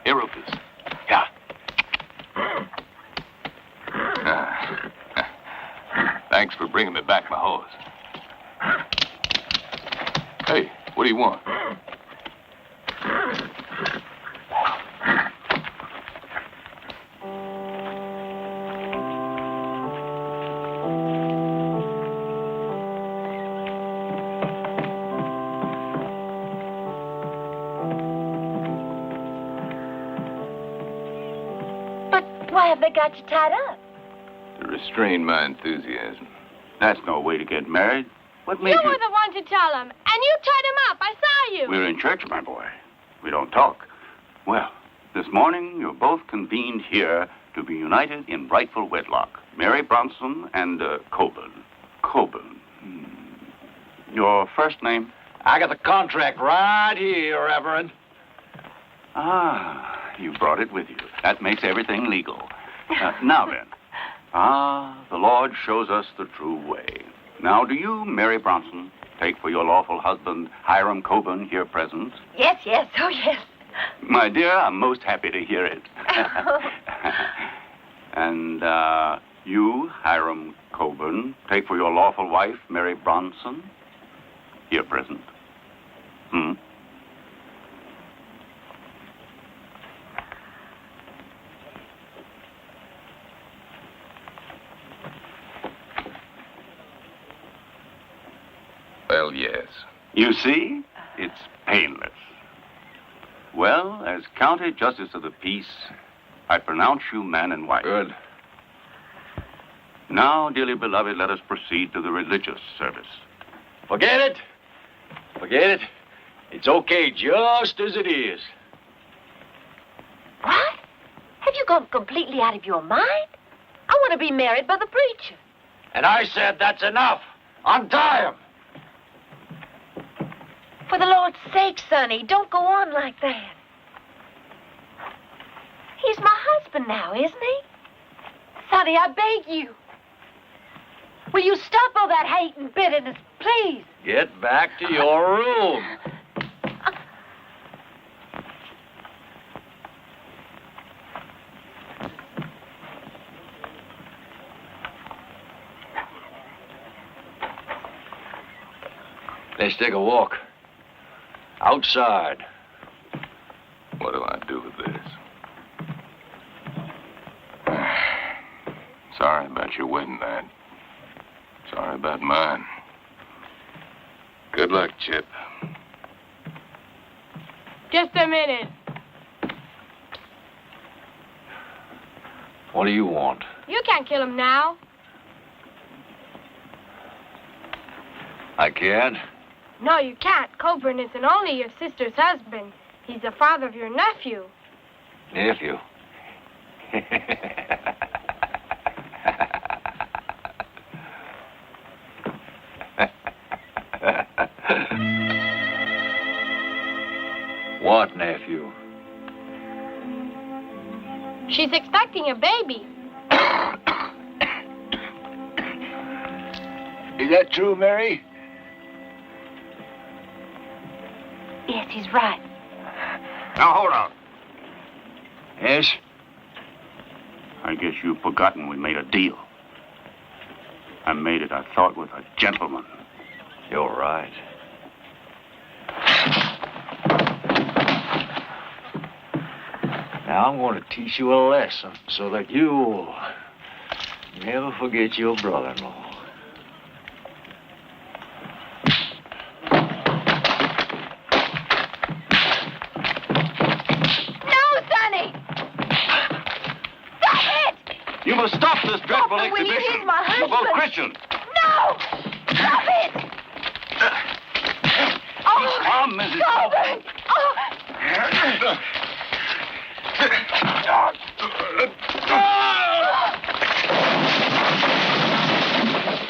Here, Rufus. Yeah. Thanks for bringing me back my horse. Hey, what do you want? Why have they got you tied up? To restrain my enthusiasm. That's no way to get married. What made You you... were the one to tell him, and you tied him up. I saw you. We're in church, my boy. We don't talk. Well, this morning you're both convened here to be united in rightful wedlock. Mary Bronson and Coburn. Coburn. Your first name? I got the contract right here, Reverend. Ah, you brought it with you. That makes everything legal. Now then. The Lord shows us the true way. Now, do you, Mary Bronson, take for your lawful husband, Hiram Coburn, here present? Yes, yes, oh, yes. My dear, I'm most happy to hear it. And you, Hiram Coburn, take take for your lawful wife, Mary Bronson, here present? Hmm? Well, yes. You see, it's painless. Well, as County Justice of the Peace, I pronounce you man and wife. Good. Now, dearly beloved, let us proceed to the religious service. Forget it. Forget it. It's okay just as it is. What? Have you gone completely out of your mind? I want to be married by the preacher. And I said that's enough. Untie him. For the Lord's sake, Sonny, don't go on like that. He's my husband now, isn't he? Sonny, I beg you. Will you stop all that hate and bitterness, please? Get back to your room. Let's take a walk. Outside. What do I do with this? Sorry about your wedding night. Sorry about mine. Good luck, Chip. Just a minute. What do you want? You can't kill him now. I can't. No, you can't. Coburn isn't only your sister's husband. He's the father of your nephew. Nephew. What nephew? She's expecting a baby. Is that true, Mary? Yes, he's right. Now, hold on. Yes? I guess you've forgotten we made a deal. I made it, I thought, with a gentleman. You're right. Now I'm going to teach you a lesson so that you'll never forget your brother-in-law. You must stop this dreadful Stop it, will you? exhibition. He's my You're both husband. Christians. No! Stop it! Oh, Come, Mrs. Coburn! Oh.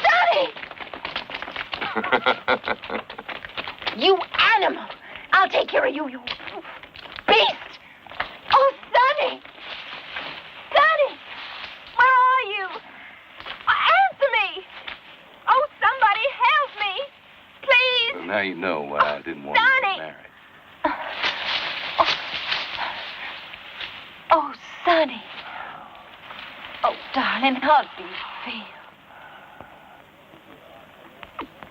Sonny! You animal! I'll take care of you, you beast! Oh, Sonny! Sonny! Where are you? Answer me! Oh, somebody help me! Please! Well, now you know why I didn't want you to Sonny! get married. Oh, Sonny. Oh, darling, how do you feel?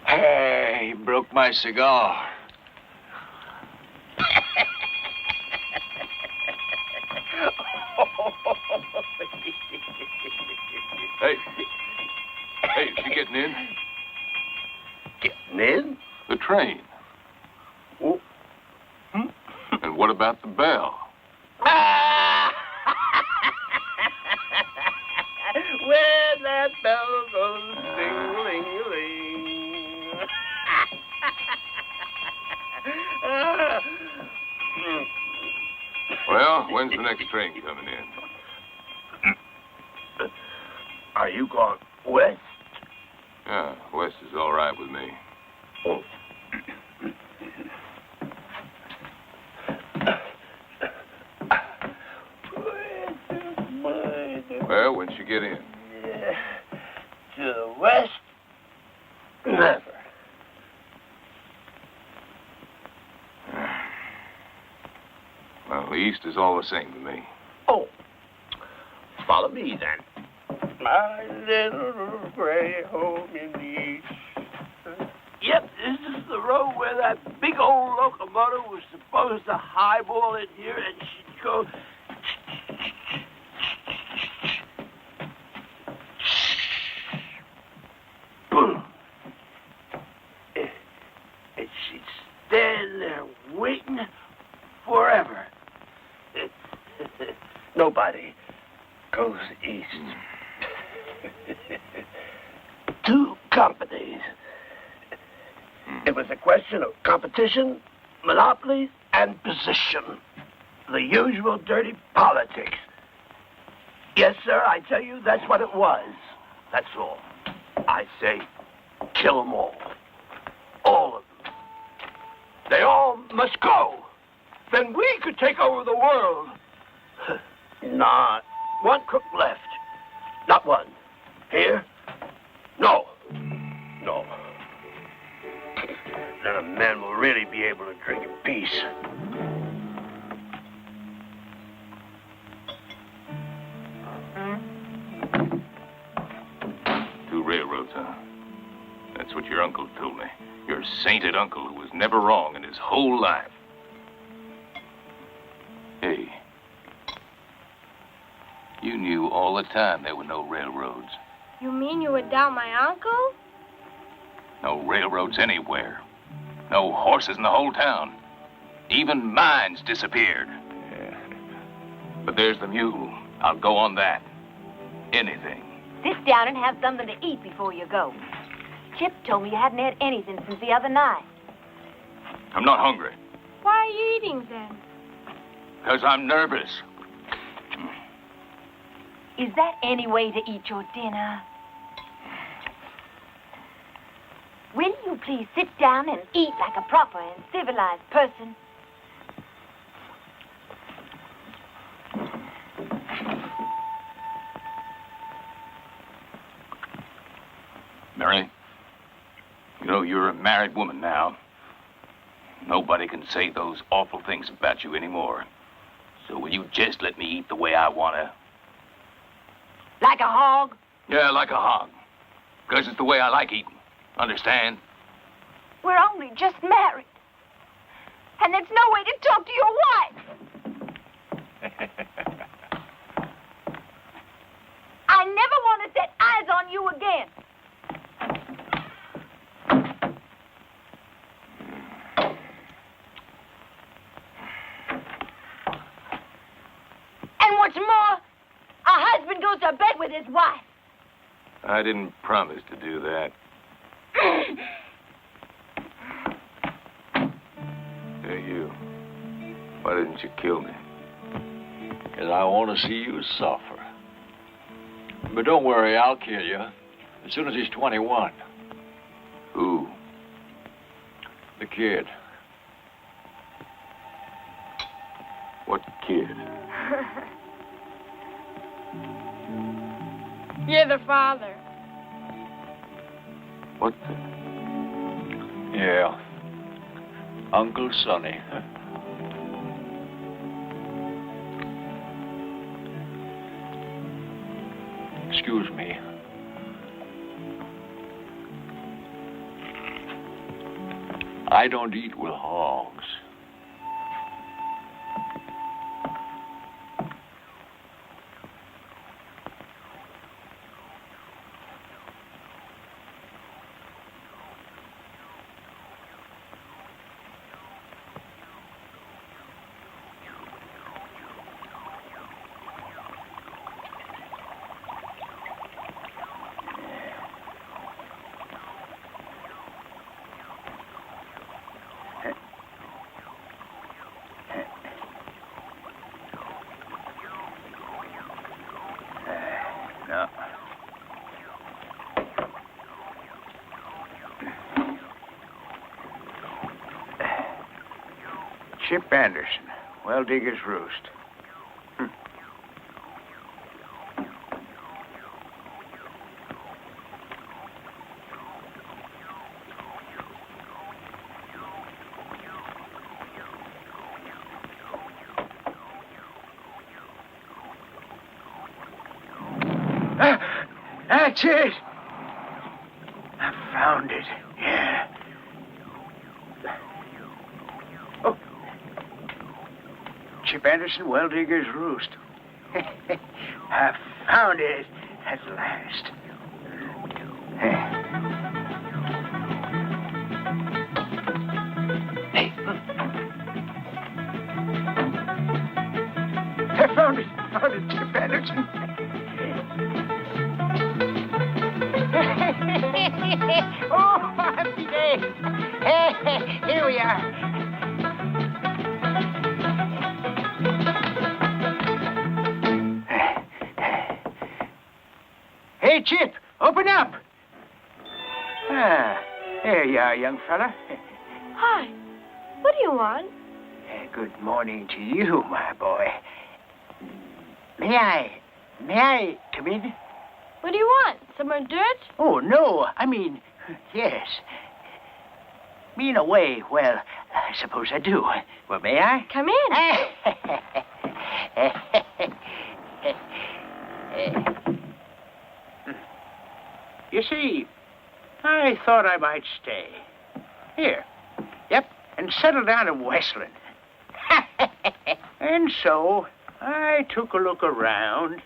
Hey, he broke my cigar. Hey. Hey, is she getting in? Getting in? The train. Oh. And what about the bell? When that bell goes ding-a-ling-a-ling. Well, when's the next train coming in? Are you going west? Yeah, west is all right with me. Oh. Well, when'd she get in? To the west? Never. Well, the east is all the same to me. Oh. Follow me, then. My little gray home in the east. Yep, this is the road where that big old locomotive was supposed to highball in here and she'd go... boom. And she'd stand there waiting forever. Nobody goes east. 2 companies. It was a question of competition, monopoly, and position. The usual dirty politics. Yes, sir, I tell you, that's what it was. That's all. I say, kill them all. All of them. They all must go. Then we could take over the world. Not one crook left. Not one. Here? No. No. Then a man will really be able to drink in peace. Two railroads, huh? That's what your uncle told me. Your sainted uncle who was never wrong in his whole life. Hey. You knew all the time there were no railroads. You mean you would doubt my uncle? No railroads anywhere. No horses in the whole town. Even mines disappeared. Yeah. But there's the mule. I'll go on that. Anything. Sit down and have something to eat before you go. Chip told me you hadn't had anything since the other night. I'm not hungry. Why are you eating then? Because I'm nervous. Is that any way to eat your dinner? Will you please sit down and eat like a proper and civilized person? Mary, you know you're a married woman now. Nobody can say those awful things about you anymore. So will you just let me eat the way I want to? Like a hog? Yeah, like a hog. Because it's the way I like eating. Understand? We're only just married. And there's no way to talk to your wife. I never want to set eyes on you again. And what's more, a husband goes to bed with his wife. I didn't promise to do that. Hey, you. Why didn't you kill me? Because I want to see you suffer. But don't worry, I'll kill you as soon as he's 21. Who? The kid. What kid? You're the father. What the? Yeah. Uncle Sonny. Excuse me. I don't eat with hogs. No. Chip Anderson, Well Digger's Roost. That's it. I found it. Yeah. Oh. Chip Anderson, Well Digger's Roost. I found it at last. Hey. I found it, Chip Anderson. Oh, happy day. Here we are. Hey, Chip, open up. Ah, there you are, young fella. Hi. What do you want? Good morning to you, my boy. May I come in? What do you want? Some more dirt? Oh, no, I mean, yes. In a way, well, I suppose I do. Well, may I? Come in. You see, I thought I might stay. Here. Yep, and settle down in Westland. And so, I took a look around,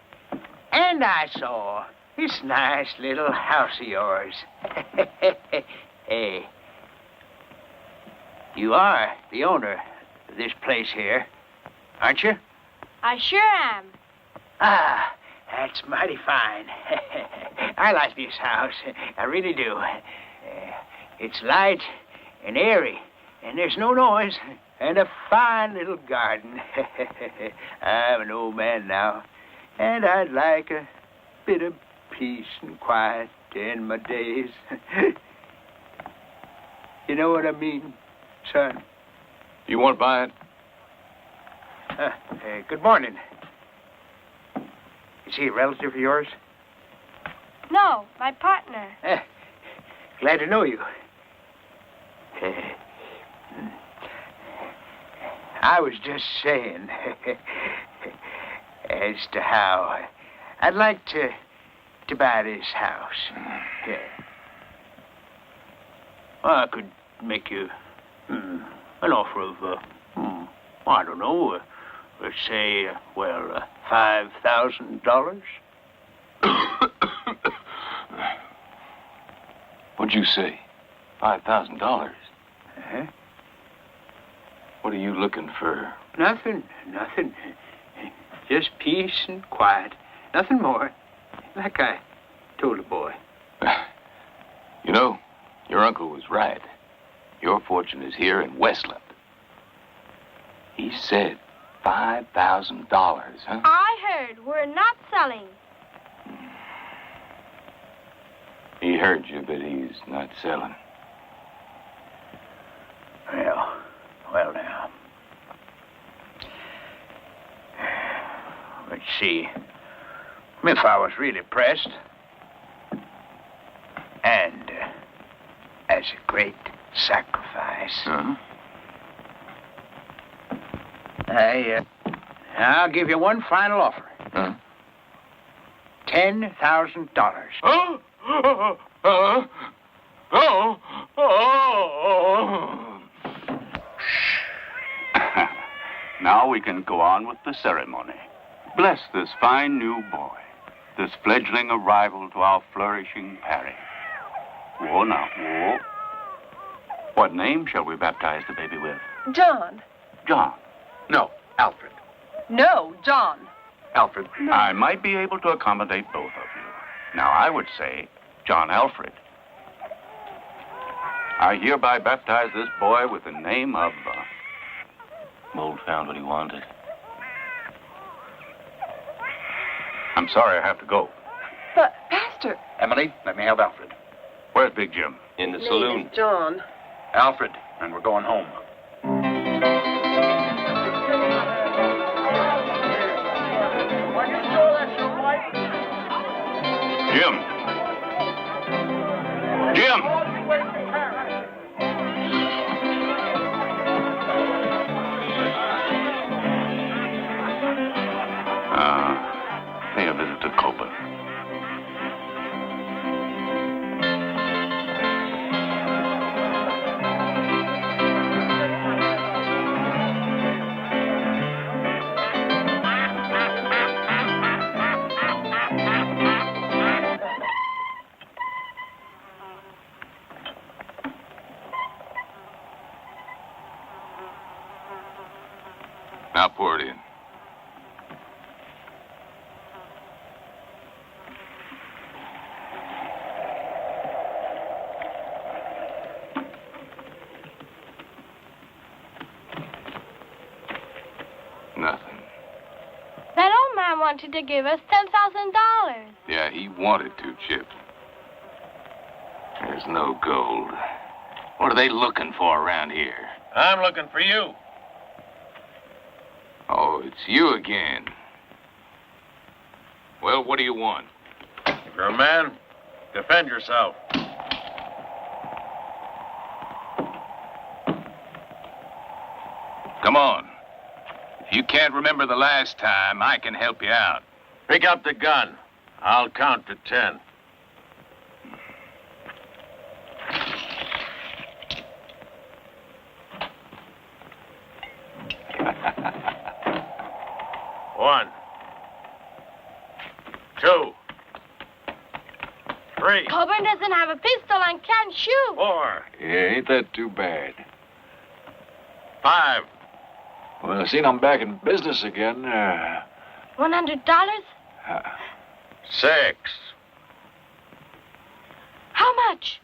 and I saw this nice little house of yours. Hey, you are the owner of this place here, aren't you? I sure am. Ah, that's mighty fine. I like this house. I really do. It's light and airy, and there's no noise, and a fine little garden. I'm an old man now, and I'd like a bit of peace and quiet to end my days. You know what I mean, son? You want to buy it? Good morning. Is he a relative of yours? No, my partner. Glad to know you. I was just saying as to how I'd like to buy this house. Yeah. Well, I could make you an offer of, I don't know, let's say, $5,000. What'd you say? $5,000? Uh-huh. What are you looking for? Nothing. Just peace and quiet. Nothing more. Like I told the boy. You know, your uncle was right. Your fortune is here in Westland. He said $5,000, huh? I heard we're not selling. He heard you, but he's not selling. Well now. Let's see. If I was really pressed, and as a great sacrifice, I'll give you one final offer. $10,000. Now we can go on with the ceremony. Bless this fine new boy, this fledgling arrival to our flourishing parish. Whoa, now, whoa. What name shall we baptize the baby with? John. John. No, Alfred. No, John. Alfred. No. I might be able to accommodate both of you. Now, I would say John Alfred. I hereby baptize this boy with the name of... Mold found what he wanted. I'm sorry I have to go. But, Pastor... Emily, let me have Alfred. Where's Big Jim? In the Name saloon. is John. Alfred, and we're going home. Jim! Jim! Pay a visit to Copa. I'll pour it in. Nothing. That old man wanted to give us $10,000. Yeah, he wanted to, Chip. There's no gold. What are they looking for around here? I'm looking for you. Oh, it's you again. Well, what do you want? If you're a man, defend yourself. Come on. If you can't remember the last time, I can help you out. Pick up the gun. I'll count to 10. One, 2, 3, Coburn doesn't have a pistol and can't shoot. 4, Yeah, ain't that too bad? 5, Well, I seen I'm back in business again. $100? 6, How much?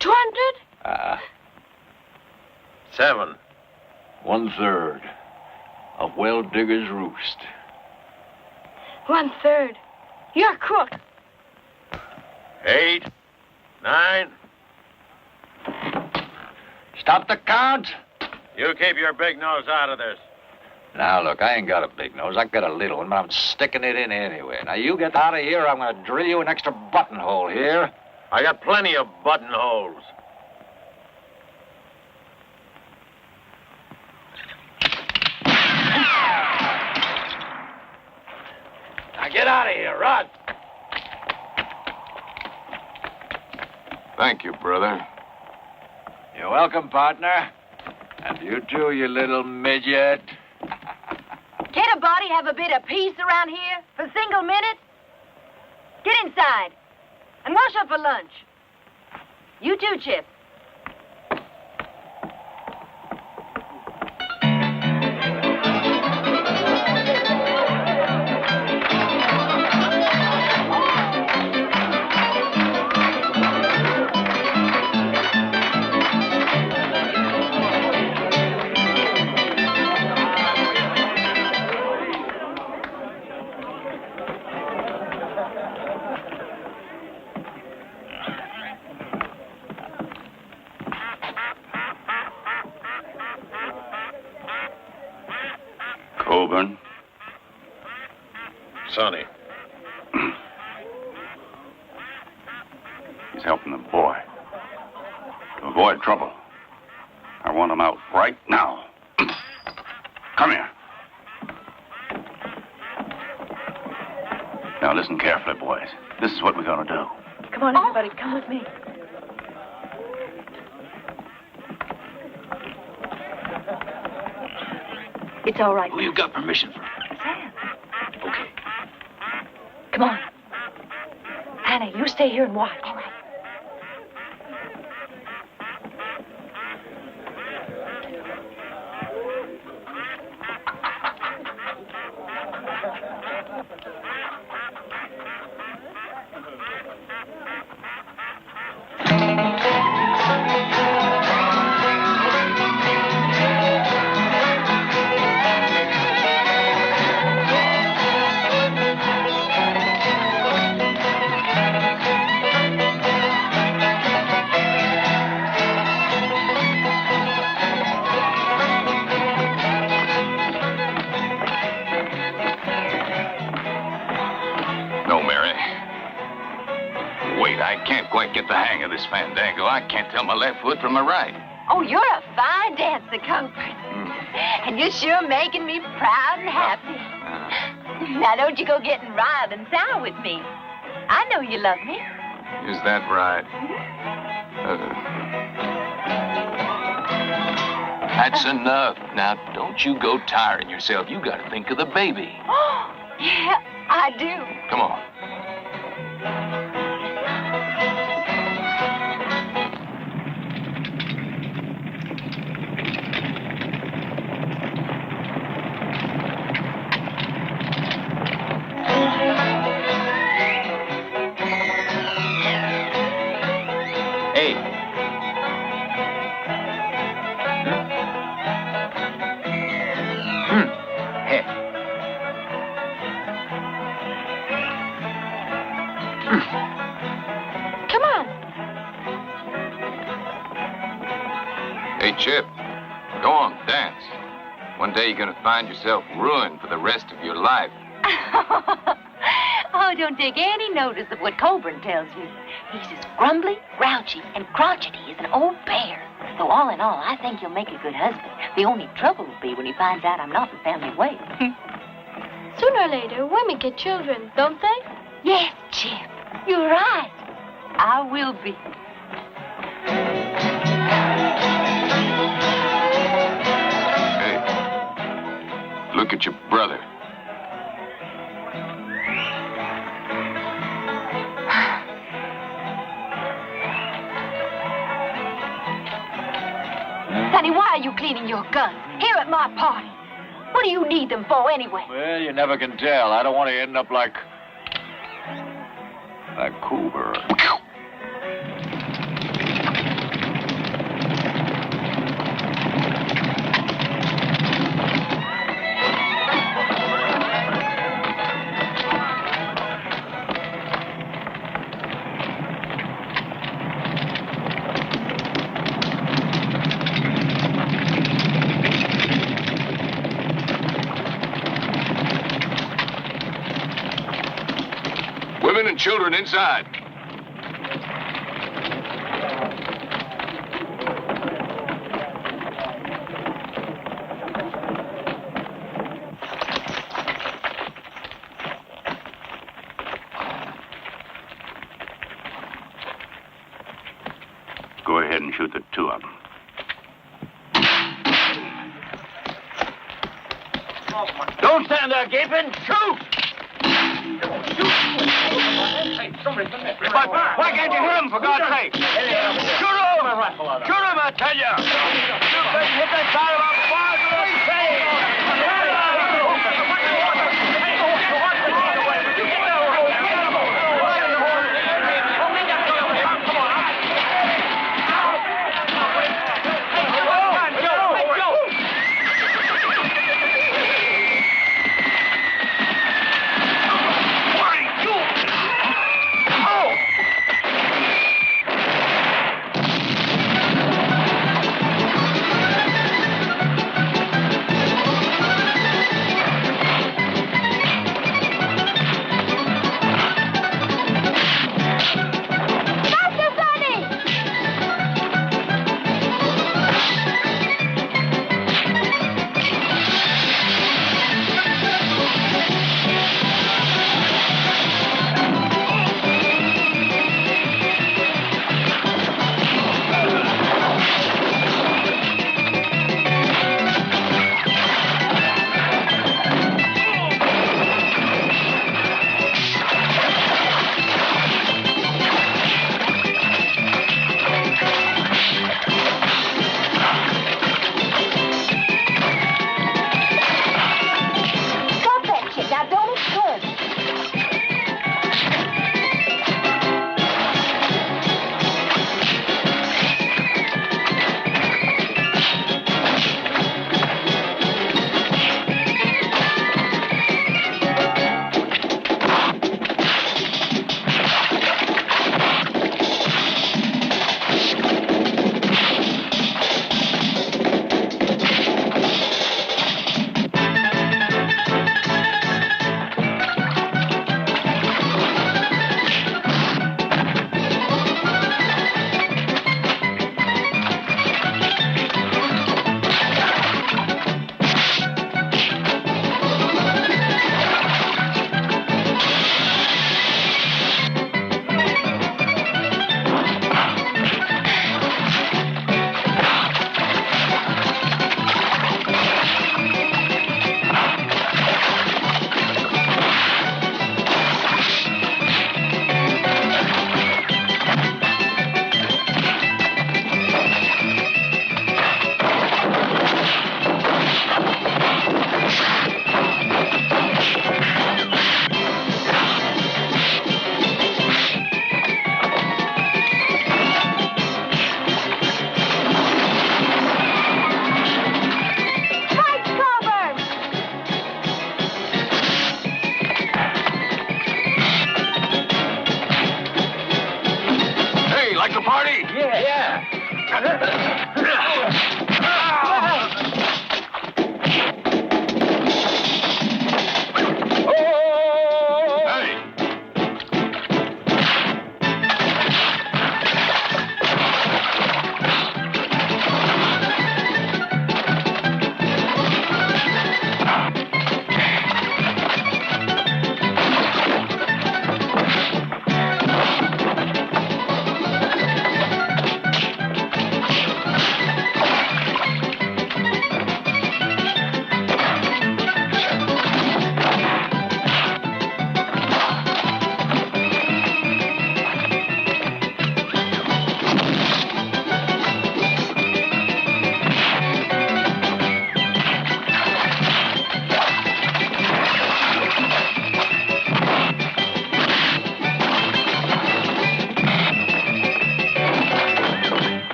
200? 7, 1/3 of Well Digger's Roost. 1/3. You're a crook. 8, 9. Stop the count! You keep your big nose out of this. Now, look, I ain't got a big nose. I've got a little one, but I'm sticking it in anyway. Now, you get out of here, or I'm going to drill you an extra buttonhole here. I got plenty of buttonholes. Now, get out of here, run! Thank you, brother. You're welcome, partner. And you too, you little midget. Can't a body have a bit of peace around here for a single minute? Get inside and wash up for lunch. You too, Chip. Coburn. Sonny. He's helping the boy. To avoid trouble. I want him out right now. Come here. Now listen carefully, boys. This is what we're gonna do. Come on, everybody, come with me. It's all right. Who you got permission from? Sam. Okay. Come on. Hannah, you stay here and watch. All right. No, Mary. Wait, I can't quite get the hang of this fandango. I can't tell my left foot from my right. Oh, you're a fine dancer, Comfort. And you're sure making me proud and happy. Now, don't you go getting riled and sour with me. I know you love me. Is that right? That's enough. Now, don't you go tiring yourself. You got to think of the baby. Oh, yeah, I do. Come on. Come on. Hey, Chip, go on, dance. One day you're gonna find yourself ruined for the rest of your life. Oh, don't take any notice of what Coburn tells me. He's as grumbly, grouchy, and crotchety as an old bear. Though all in all, I think he'll make a good husband. The only trouble will be when he finds out I'm not the family way. Sooner or later, women get children, don't they? Yes, Chip, you're right. I will be. Hey, look at your brother. Sonny, why are you cleaning your guns here at my party? What do you need them for anyway? Well, you never can tell. I don't want to end up like Coburn. Women and children inside. Go ahead and shoot the two of them. Don't stand there gaping. Shoot! Hey, somebody come here. Why can't you hit him, for God's sake? Shoot him! Shoot him, I tell you! You better hit that side of our bars or we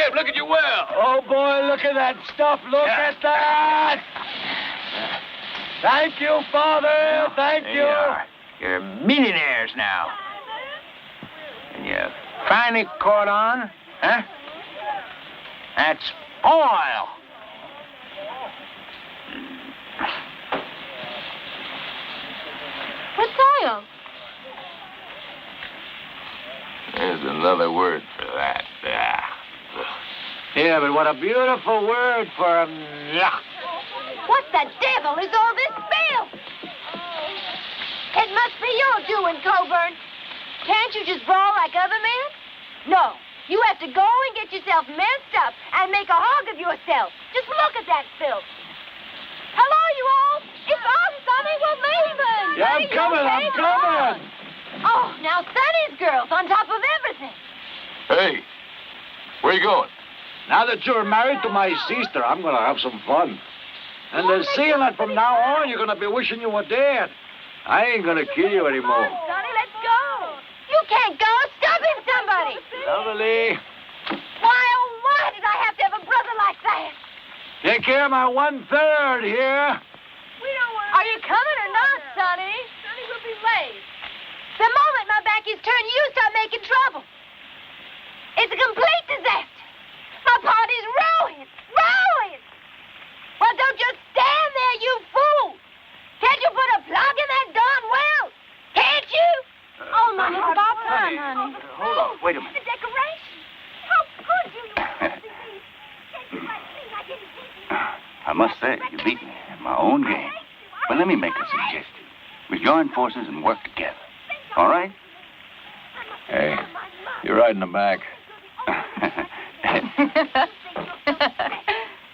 Chip, look at your well. Oh, boy, look at that stuff. Look at that. Thank you, Father. Thank you. You're millionaires now. And you finally caught on, huh? That's oil. What's oil? There's another word for that. Yeah, but what a beautiful word for What the devil is all this filth? It must be your doing, Coburn. Can't you just brawl like other men? No, you have to go and get yourself messed up and make a hog of yourself. Just look at that filth. Hello, you all. It's us, Sonny. We're leaving. Yeah, I'm coming. Oh, now Sonny's girls on top of everything. Hey, where you going? Now that you're married to my sister, I'm going to have some fun. And then seeing that from now on, you're going to be wishing you were dead. I ain't going to kill you anymore. Come on, Sonny, let's go. You can't go. Stop him, somebody. Lovely. Why, oh, why did I have to have a brother like that? Take care of my 1/3 here. Are you coming or not, Sonny? Sonny will be late. The moment my back is turned, you start making trouble. It's a complete disaster. My party's ruined. Ruined. Well, don't just stand there, you fool. Can't you put a plug in that darn well? Can't you? Oh, Mama, it's about time, honey. Hold on, wait a minute. The decoration. How could you? I must say, you beat me at my own game. But let me make a suggestion. We join forces and work together. All right? Hey, you're right in the back.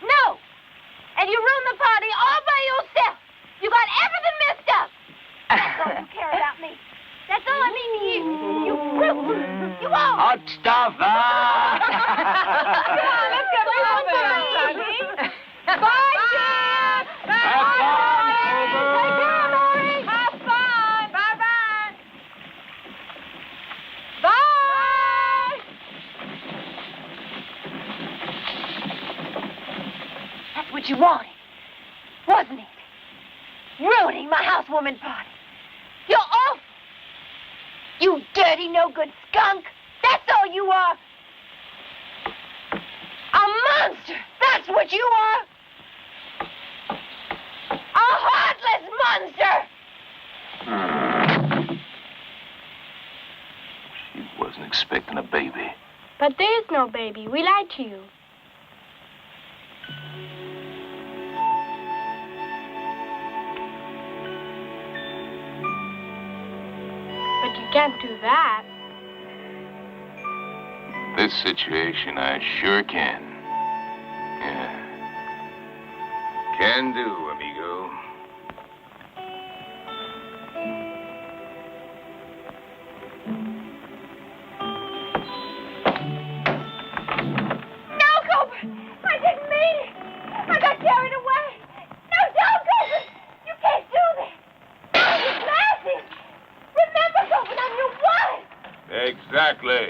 No. And you ruined the party all by yourself. You got everything messed up. That's all you care about me. That's all I mean to you. You brute. You won't. Hot stuff, huh? Come on, let's go. Sonny. Bye, Chip. Have fun, Coburn. Take care, Maury. Have fun. Bye-bye. Bye. That's what you wanted, wasn't it? Ruining my housewarming party. You're awful. You dirty, no-good skunk. That's all you are. A monster. That's what you are. A heartless monster. She wasn't expecting a baby. But there is no baby. We lied to you. But you can't do that. This situation, I sure can. Yeah. Can do, amigo. No, Cooper. I didn't mean it. I got carried away. No, don't, Cooper. You can't do this. I was laughing. Remember, Cooper, I'm your wife. Exactly.